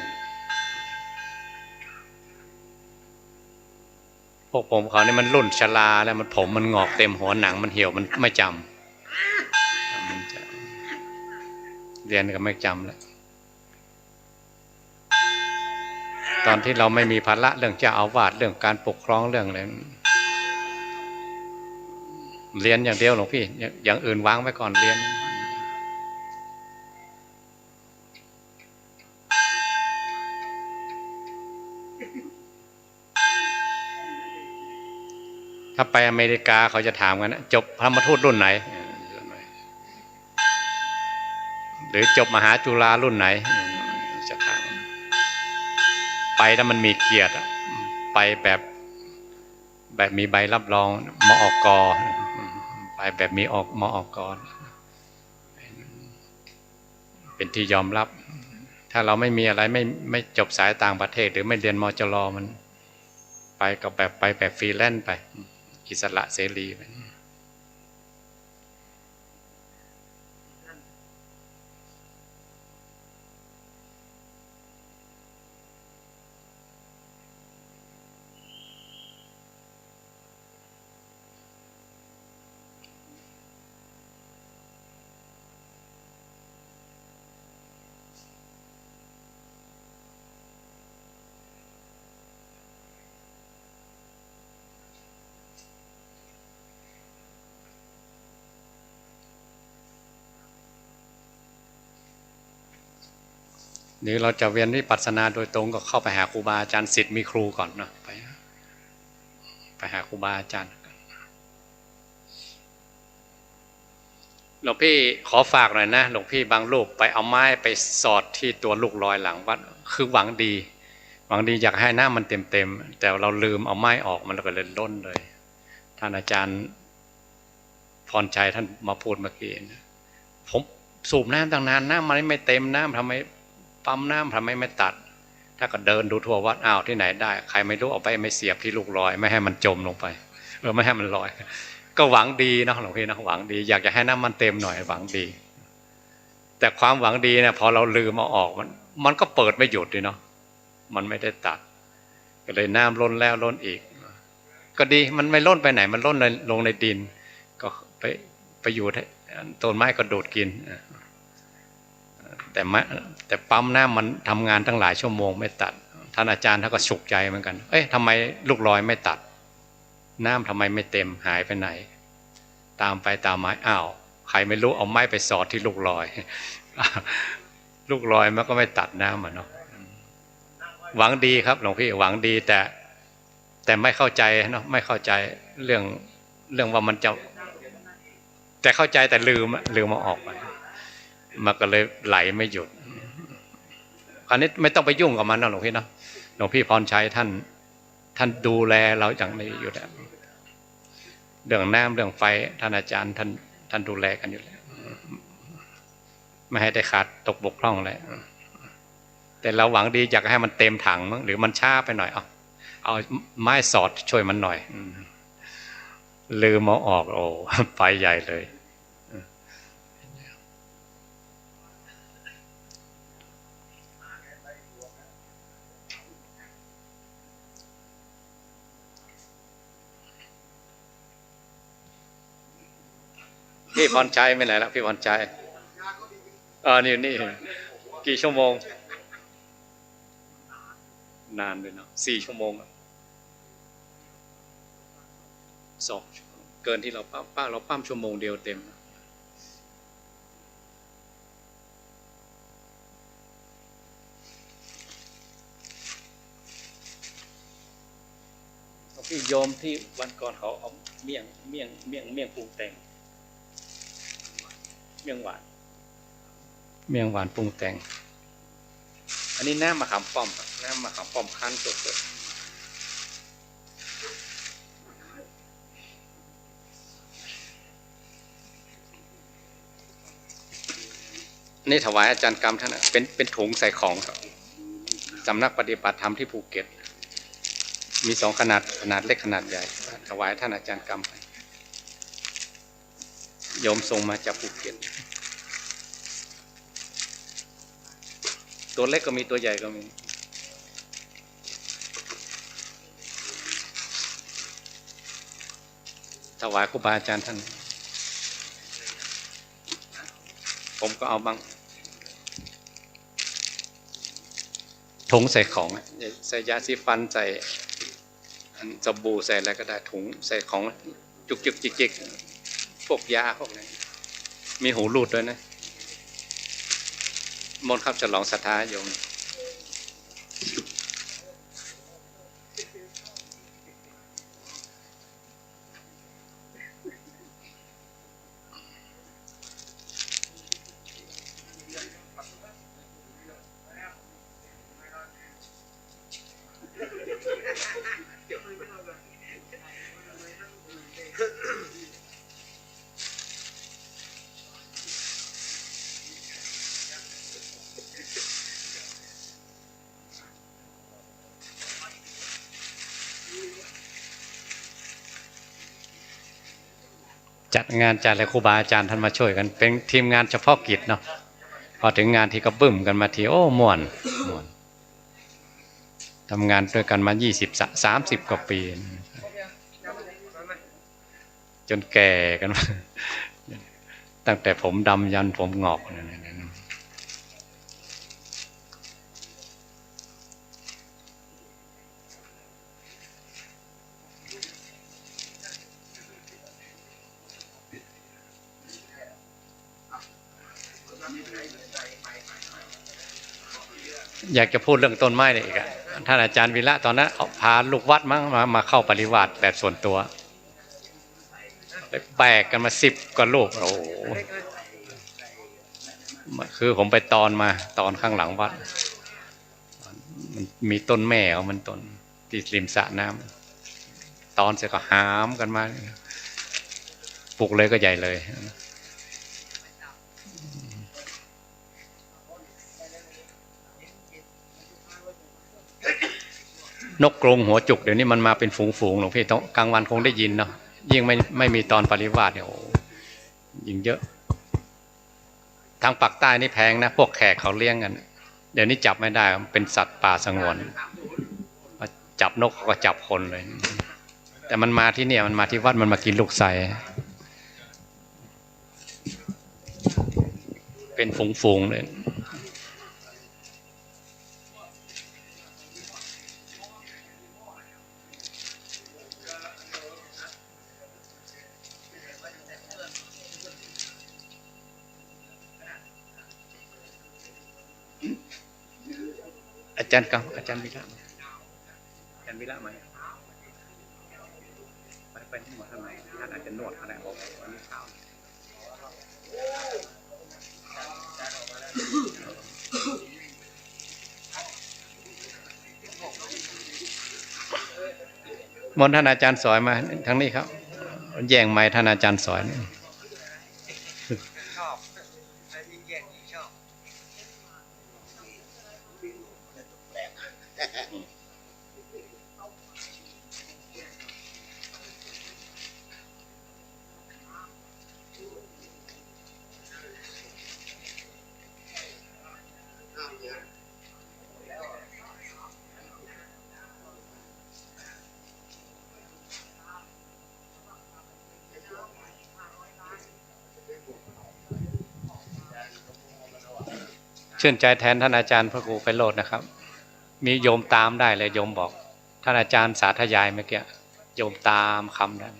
พวกผมเขานี่มันรุ่นชราแล้วมันผมมันงอกเต็มหัวหนังมันเหี่ยวมันไม่จำมันจะเรียนก็ไม่จำแล้วตอนที่เราไม่มีภาระเรื่องเจ้าอาวาสเรื่องการปกครองเรื่องอะไรเรียนอย่างเดียวหลวงพี่อย่างอื่นวางไว้ก่อนเรียนถ้าไปอเมริกาเขาจะถามกันนะจบธรรมทูตรุ่นไหนหรือจบมหาจุฬารุ่นไหนจะถามไปถ้ามันมีเกียรติไปแบบมีใบรับรองมอก.ไปแบบมีมอก.เป็นที่ยอมรับถ้าเราไม่มีอะไรไม่จบสายต่างประเทศหรือไม่เรียนมจรมันไปก็ไปแบบฟรีแลนซ์ไปอิสระเสรีไปหรือเราจะเรียนวิปัสสนาโดยตรงก็เข้าไปหาครูบาอาจารย์ศิษย์มีครูก่อนเนาะไปหาครูบาอาจารย์หลวงพี่ขอฝากหน่อยนะหลวงพี่บางรูปไปเอาไม้ไปสอดที่ตัวลูกลอยหลังวัดคือหวังดีอยากให้หน้ามันเต็มแต่เราลืมเอาไม้ออกมันก็เลยล้นเลยท่านอาจารย์พรชัยท่านมาพูดเมื่อกี้ผมสูบน้ำตั้งนานน้ำมันไม่เต็มน้ำทำไมปั๊มน้ำทำไมไม่ตัดถ้าก็เดินดูทั่ววัดอ้าวที่ไหนได้ใครไม่รู้เอาไปไม่เสียบที่ลูกลอยไม่ให้มันจมลงไปไม่ให้มันลอยก็หวังดีเนาะหลวงพี่นะหวังดีอยากจะให้น้ำมันเต็มหน่อยหวังดีแต่ความหวังดีเนี่ยพอเราลืมเอาออกมันก็เปิดไม่หยุดเลยเนาะมันไม่ได้ตัดก็เลยน้ำล้นแล้วล้นอีกก็ดีมันไม่ล้นไปไหนมันล้นลงในดินก็ไปอยู่ต้นไม้ก็ดูดกินแต่ปั๊มน้ำมันทำงานตั้งหลายชั่วโมงไม่ตัดท่านอาจารย์ท่านก็ฉุกใจเหมือนกันเอ๊ะทำไมลูกลอยไม่ตัดน้ำทำไมไม่เต็มหายไปไหนตามไปตามไม้อ้าวใครไม่รู้เอาไม้ไปสอดที่ลูกลอยลูกลอยมันก็ไม่ตัดน้ำเนาะหวังดีครับหลวงพี่หวังดีแต่ไม่เข้าใจเนาะไม่เข้าใจเรื่องว่ามันจะแต่เข้าใจแต่ลืมมาออกไปมันก็เลยไหลไม่หยุดอันนี้ไม่ต้องไปยุ่งกับมันนะหลวงพี่เนาะหลวงพี่พรชัยท่านดูแลเราอย่างนี้อยู่แล้วเรื่องน้ำเรื่องไฟท่านอาจารย์ท่านดูแลกันอยู่แล้วไม่ให้ได้ขาดตกบกพร่องเลยแต่เราหวังดีอยากให้มันเต็มถังหรือมันช้าไปหน่อยเอาไม้สอดช่วยมันหน่อยลืมเอาออกโอ้ไปใหญ่เลยพี่พรชัยไปไหนแล้วพี่พรชัยนี่กี่ชั่วโมง นานเลยเนาะ4 ชั่วโมง2 เกินที่เราปั้มชั่วโมงเดียวเต็มพี่โยมที่วันก่อนเขาเอาเมี่ยงปรุงแต่งเมี่ยงหวานปรุงแต่งอันนี้น้ำมะขามป้อมคั้นสดๆนี่ถวายอาจารย์กรรมท่านเป็นถุงใส่ของสำนักปฏิบัติธรรมที่ภูเก็ตมี2 ขนาดเล็กขนาดใหญ่ถวายท่านอาจารย์กรรมโยมส่งมาจากภูเก็ตตัวเล็กก็มีตัวใหญ่ก็มีถวายครูบาอาจารย์ท่านผมก็เอาบ้างถุงใส่ของใส่ยาสีฟันใส่สบู่ใส่อะไรก็ได้ถุงใส่ของจุกจิกพวกยาพวกนี้มีหูรูดด้วยนะมนต์ครับฉลองศรัทธาโยมจัดงานจัดอะไรครูบาอาจารย์ท่านมาช่วยกันเป็นทีมงานเฉพาะกิจเนาะพอถึงงานที่ก็บึ้มกันมาทีโอ้ม่วนทำงานด้วยกันมา30 กว่าปีจนแก่กันมาตั้งแต่ผมดำยันผมงอกอยากจะพูดเรื่องต้นไม้เลยอีกท่านอาจารย์วิระตอนนั้นพาลูกวัดมั้งมาเข้าปริวาสแบบส่วนตัวแบกกันมา10 กว่าลูกโอ้โหคือผมไปตอนข้างหลังวัดมันมีต้นแม่ของมันต้นที่ริมสระน้ำตอนเสร็จก็หามกันมาปลูกเลยก็ใหญ่เลยนกกรงหัวจุกเดี๋ยวนี้มันมาเป็นฝูงๆหลวงพี่ต้องกลางวันคงได้ยินเนาะยิ่งไม่มีตอนปริวาสเนี่ยโอ้ยิ่งเยอะทางปากใต้นี่แพงนะพวกแขกเขาเลี้ยงกันเดี๋ยวนี้จับไม่ได้เป็นสัตว์ป่าสงวนจับนกก็จับคนเลยแต่มันมาที่เนี่ยมันมาที่วัดมันมากินลูกไทรเป็นฝูงๆเลยอาจารย์วิระอาจารย์วิระไหมไปที่หมดทางไหนท่านอาจจะนวดอะไรบอกวันนี้เช้ามนท่านอาจารย์สอยมาทั้งนี้ครับแย่งไม้ท่านอาจารย์สอยชอบแย่งชอบชื่นใจแทนท่านอาจารย์พระครูไพโรจน์นะครับ มีโยมตามได้เลยโยมบอกท่านอาจารย์สาธยายเมื่อกี้โยมตามคำนั้น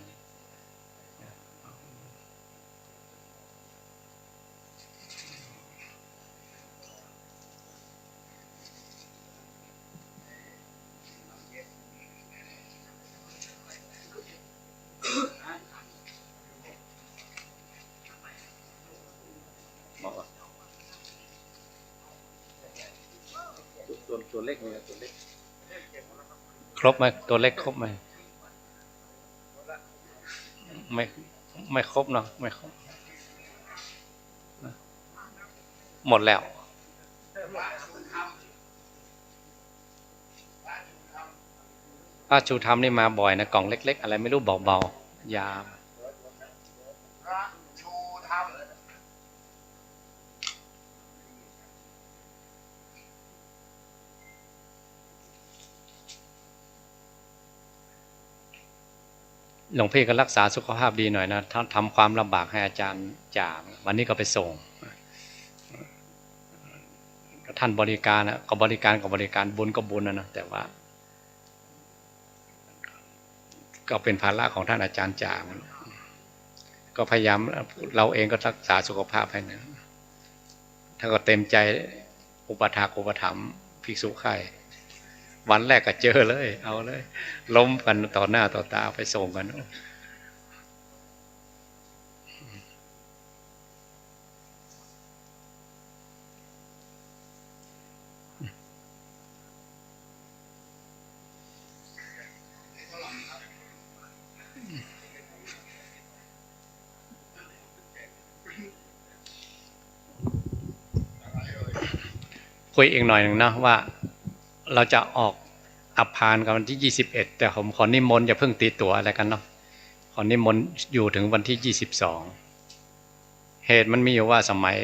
ตัวเล็กเลยตัวเล็กครบไหมตัวเล็กครบไหมไม่ไม่ครบเนาะไม่ครบหมดแล้วพระชูธรรมนี่มาบ่อยนะกล่องเล็กๆอะไรไม่รู้เบาๆยาหลวงพี่ก็รักษาสุขภาพดีหน่อยนะทำความลำบากให้อาจารย์จ่าวันนี้ก็ไปส่งท่านบริการนะก็บริการบุญก็บุญนะแต่ว่าก็เป็นภาระของท่านอาจารย์จ่าก็พยายามเราเองก็รักษาสุขภาพให้นะถ้าก็เต็มใจอุปถัมภ์ภิกษุไข่วันแรกก็เจอเลยเอาเลยล้มกันต่อหน้าต่อตาไปส่งกันคุยอีกหน่อยหนึ่งนะว่าเราจะออกอัปพานกันวันที่21แต่ผมขอนิมนต์อย่าเพิ่งตีตั๋วอะไรกันเนาะขอนิมนต์อยู่ถึงวันที่22เหตุมันมีอยู่ว่าสมัย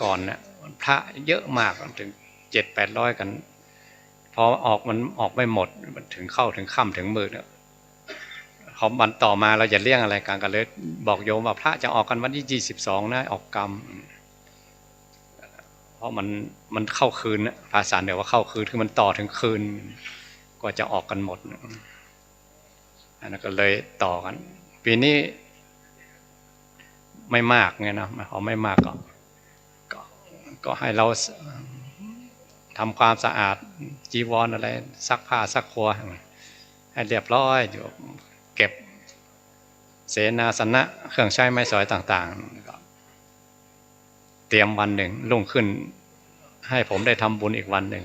ก่อนๆเนี่ยพระเยอะมากถึง700-800กันพอออกมันออกไม่หมดถึงเข้าถึงค่ำถึงมืดเนี่ยพอวันต่อมาเราจะเลี่ยงอะไรกันเลยบอกโยมว่าพระจะออกกันวันที่22นะออกกรรมเพราะมันเข้าคืนภาษาเดี๋ยวว่าเข้าคืนคือมันต่อถึงคืนกว่าจะออกกันหมดอันนั้นก็เลยต่อกันปีนี้ไม่มากไงนะเขาไม่มากก็ให้เราทำความสะอาดจีวรอะไรซักผ้าซักครัวให้เรียบร้อยอยู่เก็บเสนาสนะเครื่องใช้ไม้สอยต่างๆเตรียมวันหนึ่งรุ่งขึ้นให้ผมได้ทำบุญอีกวันหนึ่ง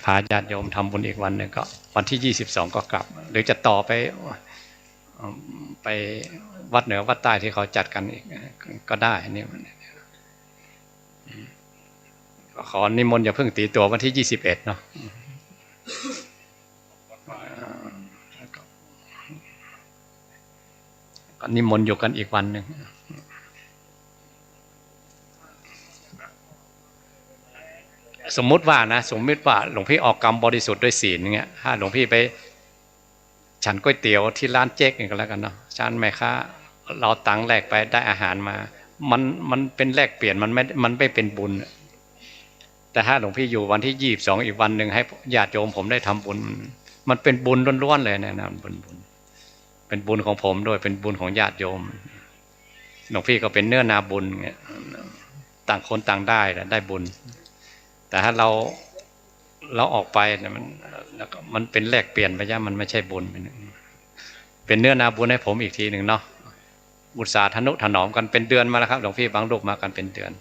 พาญาติโยมทำบุญอีกวันหนึ่งก็วันที่22ก็กลับหรือจะต่อไปวัดเหนือวัดใต้ที่เขาจัดกันอีกก็ได้นี่ขอนิมนต์อย่าเพิ่งตีตัววันที่21เนาะก็นิมนต์อยู่กันอีกวันหนึ่งสมมุติว่าหลวงพี่ออกกรรมบริสุทธิ์ด้วยศีลเงี้ยถ้าหลวงพี่ไปฉันก๋วยเตี๋ยวที่ร้านเจ๊กนี่ก็แล้วกันเนาะฉันแม่ค้าเราตังค์แลกไปได้อาหารมามันเป็นแลกเปลี่ยนมันไม่เป็นบุญแต่ถ้าหลวงพี่อยู่วันที่22อีกวันหนึ่งให้ญาติโยมผมได้ทำบุญมันเป็นบุญล้วนๆเลยนะเป็นบุญของผมด้วยเป็นบุญของญาติโยมหลวงพี่ก็เป็นเนื้อนาบุญเงี้ยต่างคนต่างได้บุญแต่ถ้าเราออกไปเนี่ยมันเป็นแลกเปลี่ยนไปย่ะมันไม่ใช่บุญเป็นเนื้อนาบุญให้ผมอีกทีหนึ่งเนาะอุตสาห์ทนุถนอมกันเป็นเดือนมาแล้วครับหลวงพี่บางลูกมากันเป็นเดือน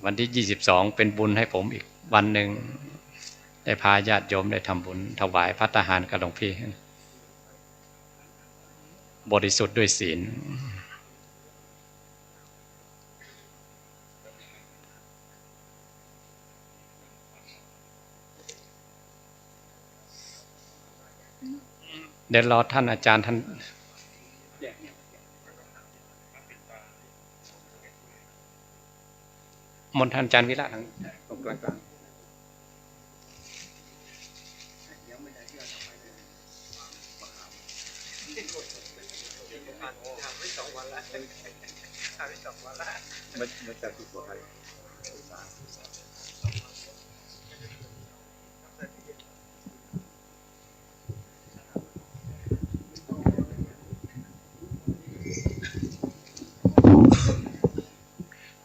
วันที่22เป็นบุญให้ผมอีกวันหนึ่งได้พาญาติโยมได้ทำบุญถวายภัตตาหารกับหลวงพี่บริสุทธิ์ด้วยศีลเดี๋ยวรอท่านอาจารย์ท่านมนท่านอาจารย์วิระทางตรงกลางมาจากที่สุโขทัย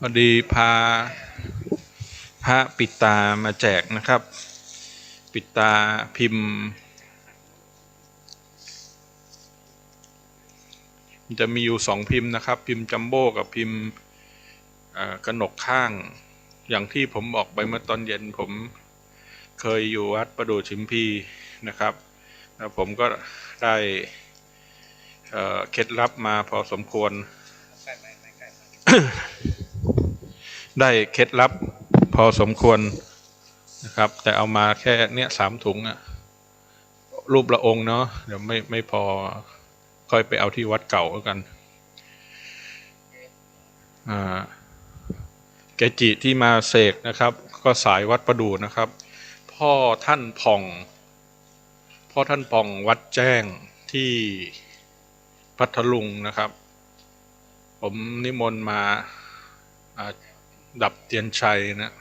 พอดีพาพระปิดตามาแจกนะครับปิดตาพิมพ์จะมีอยู่2พิมพ์นะครับพิมพ์จัมโบ้กับพิมพ์กนกข้างอย่างที่ผมบอกไปเมื่อตอนเย็นผมเคยอยู่วัดประดู่ชิมพีนะครับแล้วผมก็ได้เคล็ดลับมาพอสมควร ได้เคล็ดลับพอสมควรนะครับแต่เอามาแค่เนี้ย3 ถุงอะรูปละองค์เนาะเดี๋ยวไม่พอค่อยไปเอาที่วัดเก่าแล้วกันเกจิที่มาเสกนะครับก็สายวัดประดู่นะครับพ่อท่านผ่องวัดแจ้งที่พัทลุงนะครับผมนิมนต์มาดับเทียนชัยนะ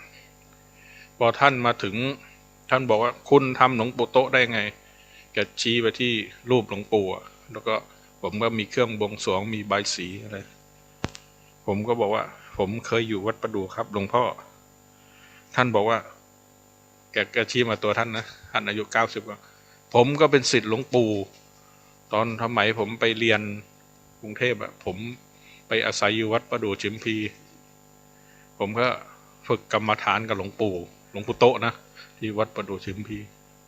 พอท่านมาถึงท่านบอกว่าคุณทำหลวงปู่โต๊ะได้ไงแกชี้ไปที่รูปหลวงปู่แล้วก็ผมก็มีเครื่องบวงสรวงมีใบสีอะไรผมก็บอกว่าผมเคยอยู่วัดประดู่ครับหลวงพ่อท่านบอกว่าแกชี้มาตัวท่านนะท่านอายุ90กว่าผมก็เป็นศิษย์หลวงปู่ตอนสมัยผมไปเรียนกรุงเทพผมไปอาศัยอยู่วัดประดู่ชิมพีผมก็ฝึกกรรมฐานกับหลวงปู่โต๊ะนะที่วัดประดู่ชิมพี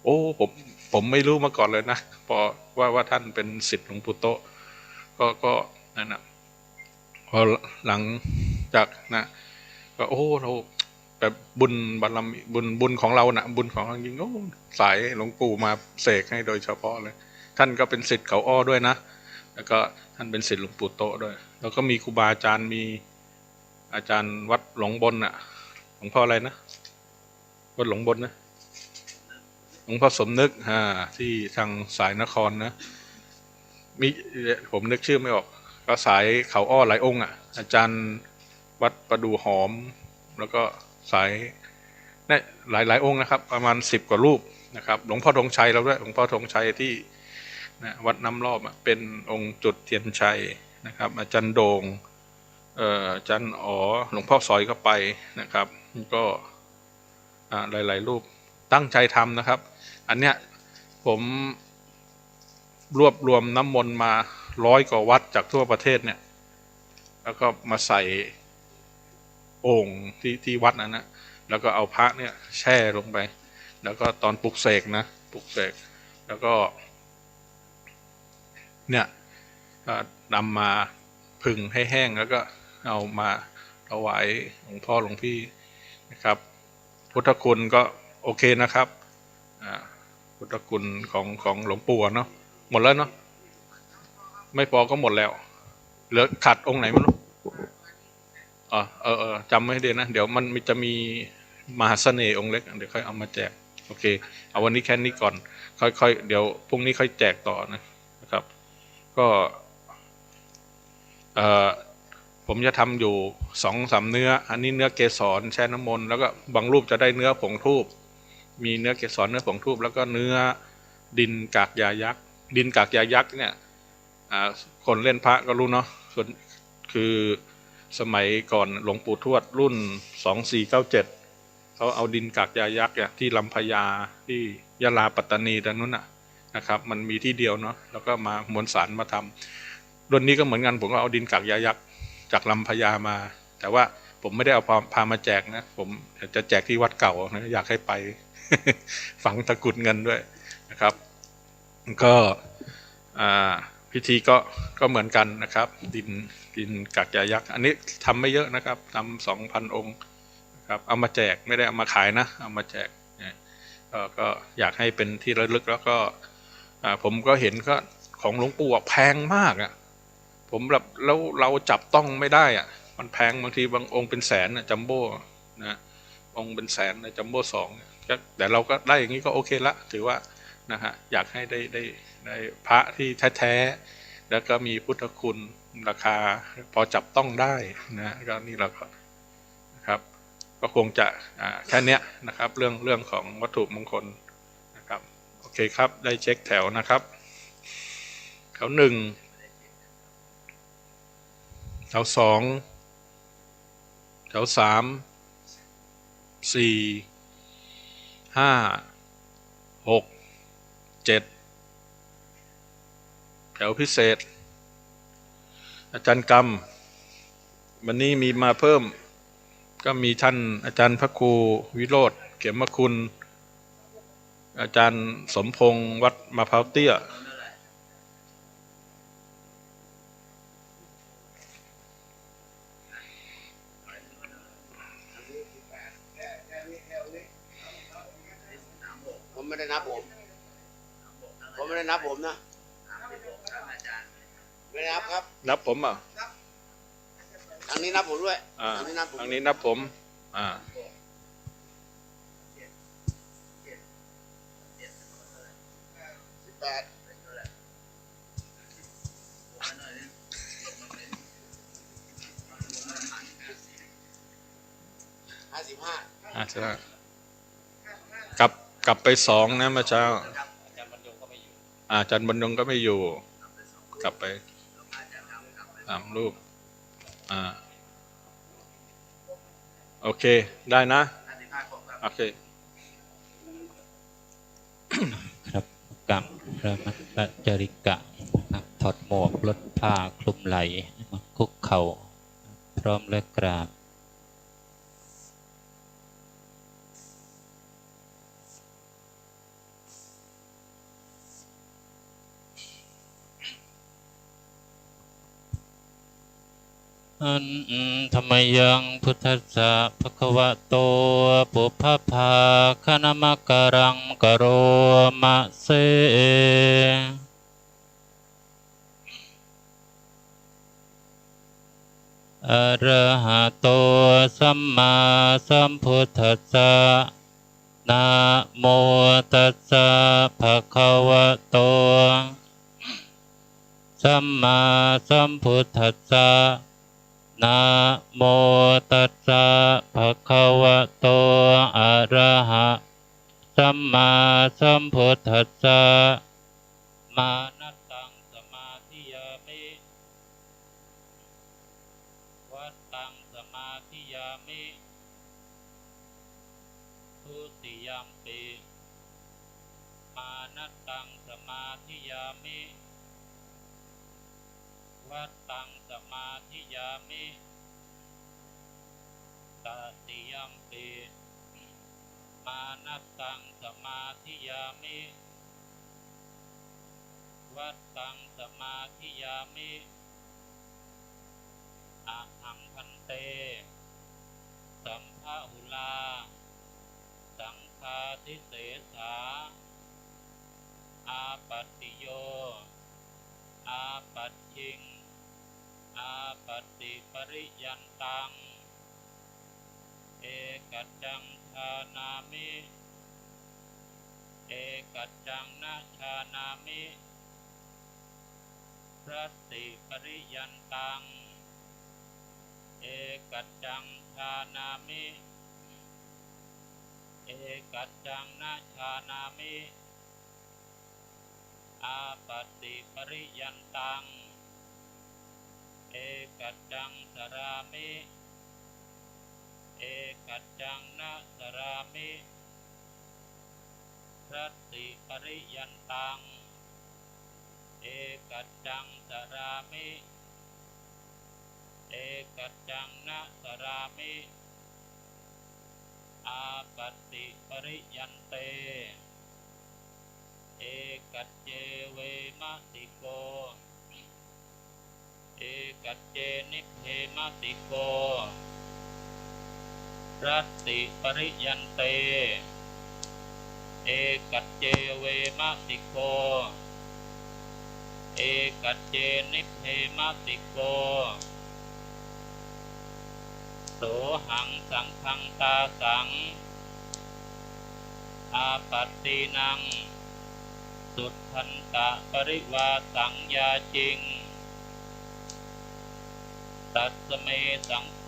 โอ้ผมไม่รู้มาก่อนเลยนะพอว่าท่านเป็นศิษย์หลวงปู่โต๊ะก็นั่นนะพอหลังจากนะก็โอ้เราแบบบุญบารมีบุญของเรานะบุญของเราจริงโอ้สายหลวงปู่มาเสกให้โดยเฉพาะเลยท่านก็เป็นศิษย์เขาอ้อด้วยนะแล้วก็ท่านเป็นศิษย์หลวงปู่โต๊ะด้วยแล้วก็มีครูบาอาจารย์มีอาจารย์วัดหลงบนน่ะหลวงพ่ออะไรนะวัดหลงบนนะหลวงพ่อสมนึกที่ทางสายนครนะมีผมนึกชื่อไม่ออกก็สายเขาอ้อหลายองค์อาจารย์วัดประดู่หอมแล้วก็สายเนี่ยหลายองค์นะครับประมาณ10 กว่ารูปนะครับหลวงพ่อธงชัยเราด้วยหลวงพ่อธงชัยที่นะวัดน้ำรอบเป็นองค์จุดเทียนชัยนะครับอาจารย์โดงอาจารย์อ๋อหลวงพ่อสอยก็ไปนะครับก็หลายรูปตั้งใจทำนะครับอันเนี้ยผมรวบรวมน้ำมนต์มา100 กว่าวัดจากทั่วประเทศเนี่ยแล้วก็มาใส่โอ่งที่วัดนะแล้วก็เอาพระเนี่ยแช่ลงไปแล้วก็ตอนปลุกเสกนะปลุกเสกแล้วก็เนี่ยนำมาผึ่งให้แห้งแล้วก็เอามาถวายหลวงพ่อหลวงพี่นะครับพุทธคุณก็โอเคนะครับพุทธคุณของหลวงปู่เนาะหมดแล้วเนาะไม่พอก็หมดแล้วเหลือขาดองค์ไหนไม่รู้จำไม่ได้นะเดี๋ยวมันจะมีมหาเสน่ห์องค์เล็กเดี๋ยวค่อยเอามาแจกโอเคเอาวันนี้แค่นี้ก่อนค่อยเดี๋ยวพรุ่งนี้ค่อยแจกต่อนะครับก็ผมจะทำอยู่2-3เนื้ออันนี้เนื้อเกสรแช่น้ำมนต์แล้วก็บางรูปจะได้เนื้อผงทูบมีเนื้อเกสรเนื้อผงทูบแล้วก็เนื้อดินกากยายักษ์ดินกากยายักษ์เนี่ยคนเล่นพระก็รู้เนาะส่วนคือสมัยก่อนหลวงปู่ทวดรุ่น2497เขาเอาดินกากยายักษ์ที่ลำพญาที่ยะลาปัตตานีด้านนู้นนะครับมันมีที่เดียวเนาะแล้วก็มามวลสารมาทำรุ่นนี้ก็เหมือนกันผมก็เอาดินกากยายักษ์จากลำพญามาแต่ว่าผมไม่ได้เอาพามาแจกนะผมจะแจกที่วัดเก่านะอยากให้ไป ฝังตะกุดเงินด้วยนะครับก็พิธีก็เหมือนกันนะครับดินกากยายักษ์อันนี้ทำไม่เยอะนะครับทำ2,000 องค์ครับเอามาแจกไม่ได้เอามาขายนะเอามาแจกก็อยากให้เป็นที่ระลึกแล้วก็ผมก็เห็นก็ของหลวงปู่แพงมากผมแบบแล้วเราจับต้องไม่ได้มันแพงบางทีบางองค์เป็นแสนจัมโบ้นะองค์เป็นแสนในจัมโบ้2แต่เราก็ได้อย่างนี้ก็โอเคละถือว่านะฮะอยากให้ได้พระที่แท้ๆแล้วก็มีพุทธคุณราคาพอจับต้องได้นะก็นี่เราก็นะครับก็คงจะแค่นี้นะครับเรื่องของวัตถุมงคลนะครับโอเคครับได้เช็คแถวนะครับแถว1แถว2แถ ถว3 4 5 6 7แถวพิเศษอาจารย์กรรมวันนี้มีมาเพิ่มก็มีท่านอาจารย์พระครูวิโรธเขมคุณอาจารย์สมพงษ์วัดมะพร้าวเตี้ยผมไม่ได้นับผมไม่ได้นับผมนะไม่ได้นับครับ นับผมอ่ะ ทางนี้นับผมด้วย ทางนี้นับผม 18 55 ใช่กลับไป2นะเมื่อเช้าอาจารย์บรรยงก็ไม่อยู่กลับไป3 รูปโอเคได้นะโอเคครับกรรมพระมัตตจริกะครับถอดหมวกลดผ้าคลุมไหล่มาคุกเข่าพร้อมและกราบธรรมยังพุทธัสสะภะคะวะโตปุพพภาคณมกรังกโรมะเสอะระหะโตสัมมาสัมพุทธัสสะนะโมตัสสะภะคะวะโตสัมมาสัมพุทธัสสะนะโมตัสสะภะคะวะโตอะระหะสัมมาสัมพุทธัสสะมานัสสังสมาธิยามิวัตตังสมาธิยามิทุติยัมปิมานัสสังสมาธิยามิวัตตังสมาธิยามิตติยัมปิมานัสสังสมาธิยามิวัตตังสมาธิยามิอะหังพันเตสัมภะหุลาสังฆาทิเสสาอาปัตติโยอาปัจฉิงอาปัตติปริยันตังเอกัจจังชานามิเอกัจจังนาชานามิพระติปริยันตังเอกัจจังชานามิเอกัจจังนาชานามิอาปัตติปริยันตังเอกัจจังสรามิเอกัจจังนะสรามิพระติปริยันตังเอกัจจังสรามิเอกัจจังนะสรามิอาปัตติปริยันเตเอกัจเจเวมติโกเอกัจเจนิเพมติโกรัตติปริยันเตเอกัจเจเวมติโกเอกัจเจนิเพมติโกโสหังสังฆังตาสังอาปัตตินังสุทธันตะปริวาสังยาจิงตัสเมสังโฆ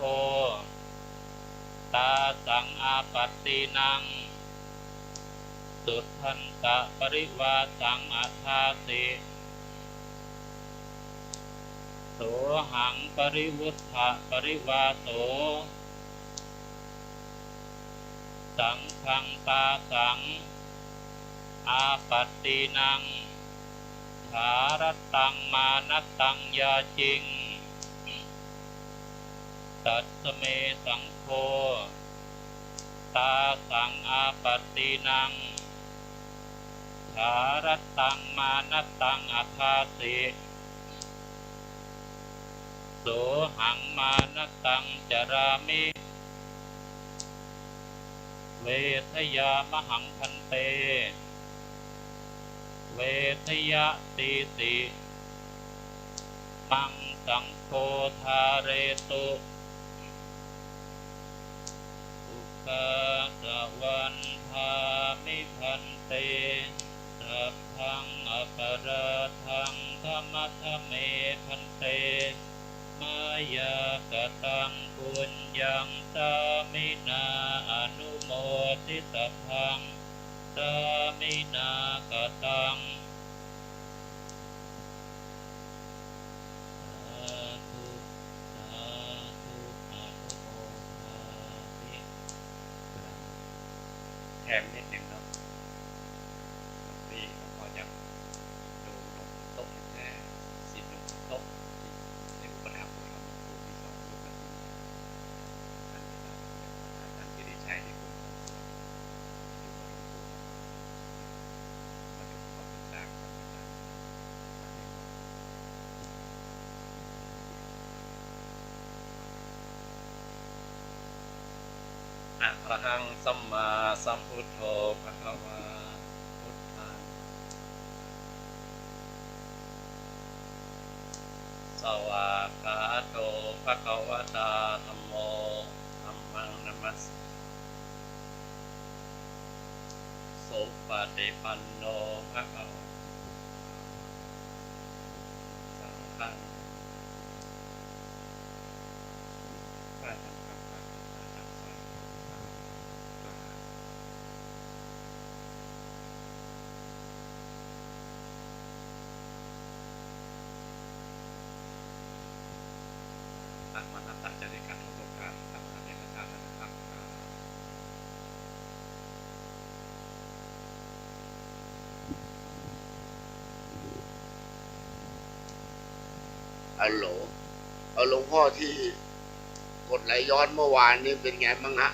ตาสังอาปัตตินังสุทธันตะปริวาสังอัฏฐาสิโสหังปริวุฒะปริวาโส สังฆังตาสังอาปัตตินังฐารตังมานัตตังยาจิงตัสสเมสังโฆตาสังอาปัตตินังฐารตังมานัตตังอาภาสิโสหังมานัตตังจารามิเวทยามหังพันเตเวทยะติติมังสังโฆทาเรตุอุกาสวันทามิพันเตสัพพังอปราทังธรรมะเมพันเตมายากตังปุญญังสามินาอนุโมทิสัพพังสามินากตังสาธุสาธุอนุโมทามิ แถมนิดหนึ่งเนาะบางทีหลวงพ่ออยากดูหลวงปู่โต๊ะแท้สิทธิ์หลวงปู่โต๊ะในอุปถัมภ์ของหลวงปู่มีสองรูปแบบนี้ท่านที่เราท่านที่ได้ใช้ที่คุณอยู่กับหลวงปู่มาดูความเป็นต่างกันต่างอะระหังสัมมาสัมพุทโธภะคะวาพุทธังสวากขาโตภะคะวตาธัมโมธัมมังนัมมัสสุปฏิปันโนภะคะวะสังฆังพระสังฆังพระสังฆังพระสังฆังอะมหัตตะจริกัตถุกะสังฆเดชทานนะครับ ฮัลโหลเอาหลวงพ่อที่กดไหลย้อนเมื่อวานนี้เป็นไงบ้างฮะ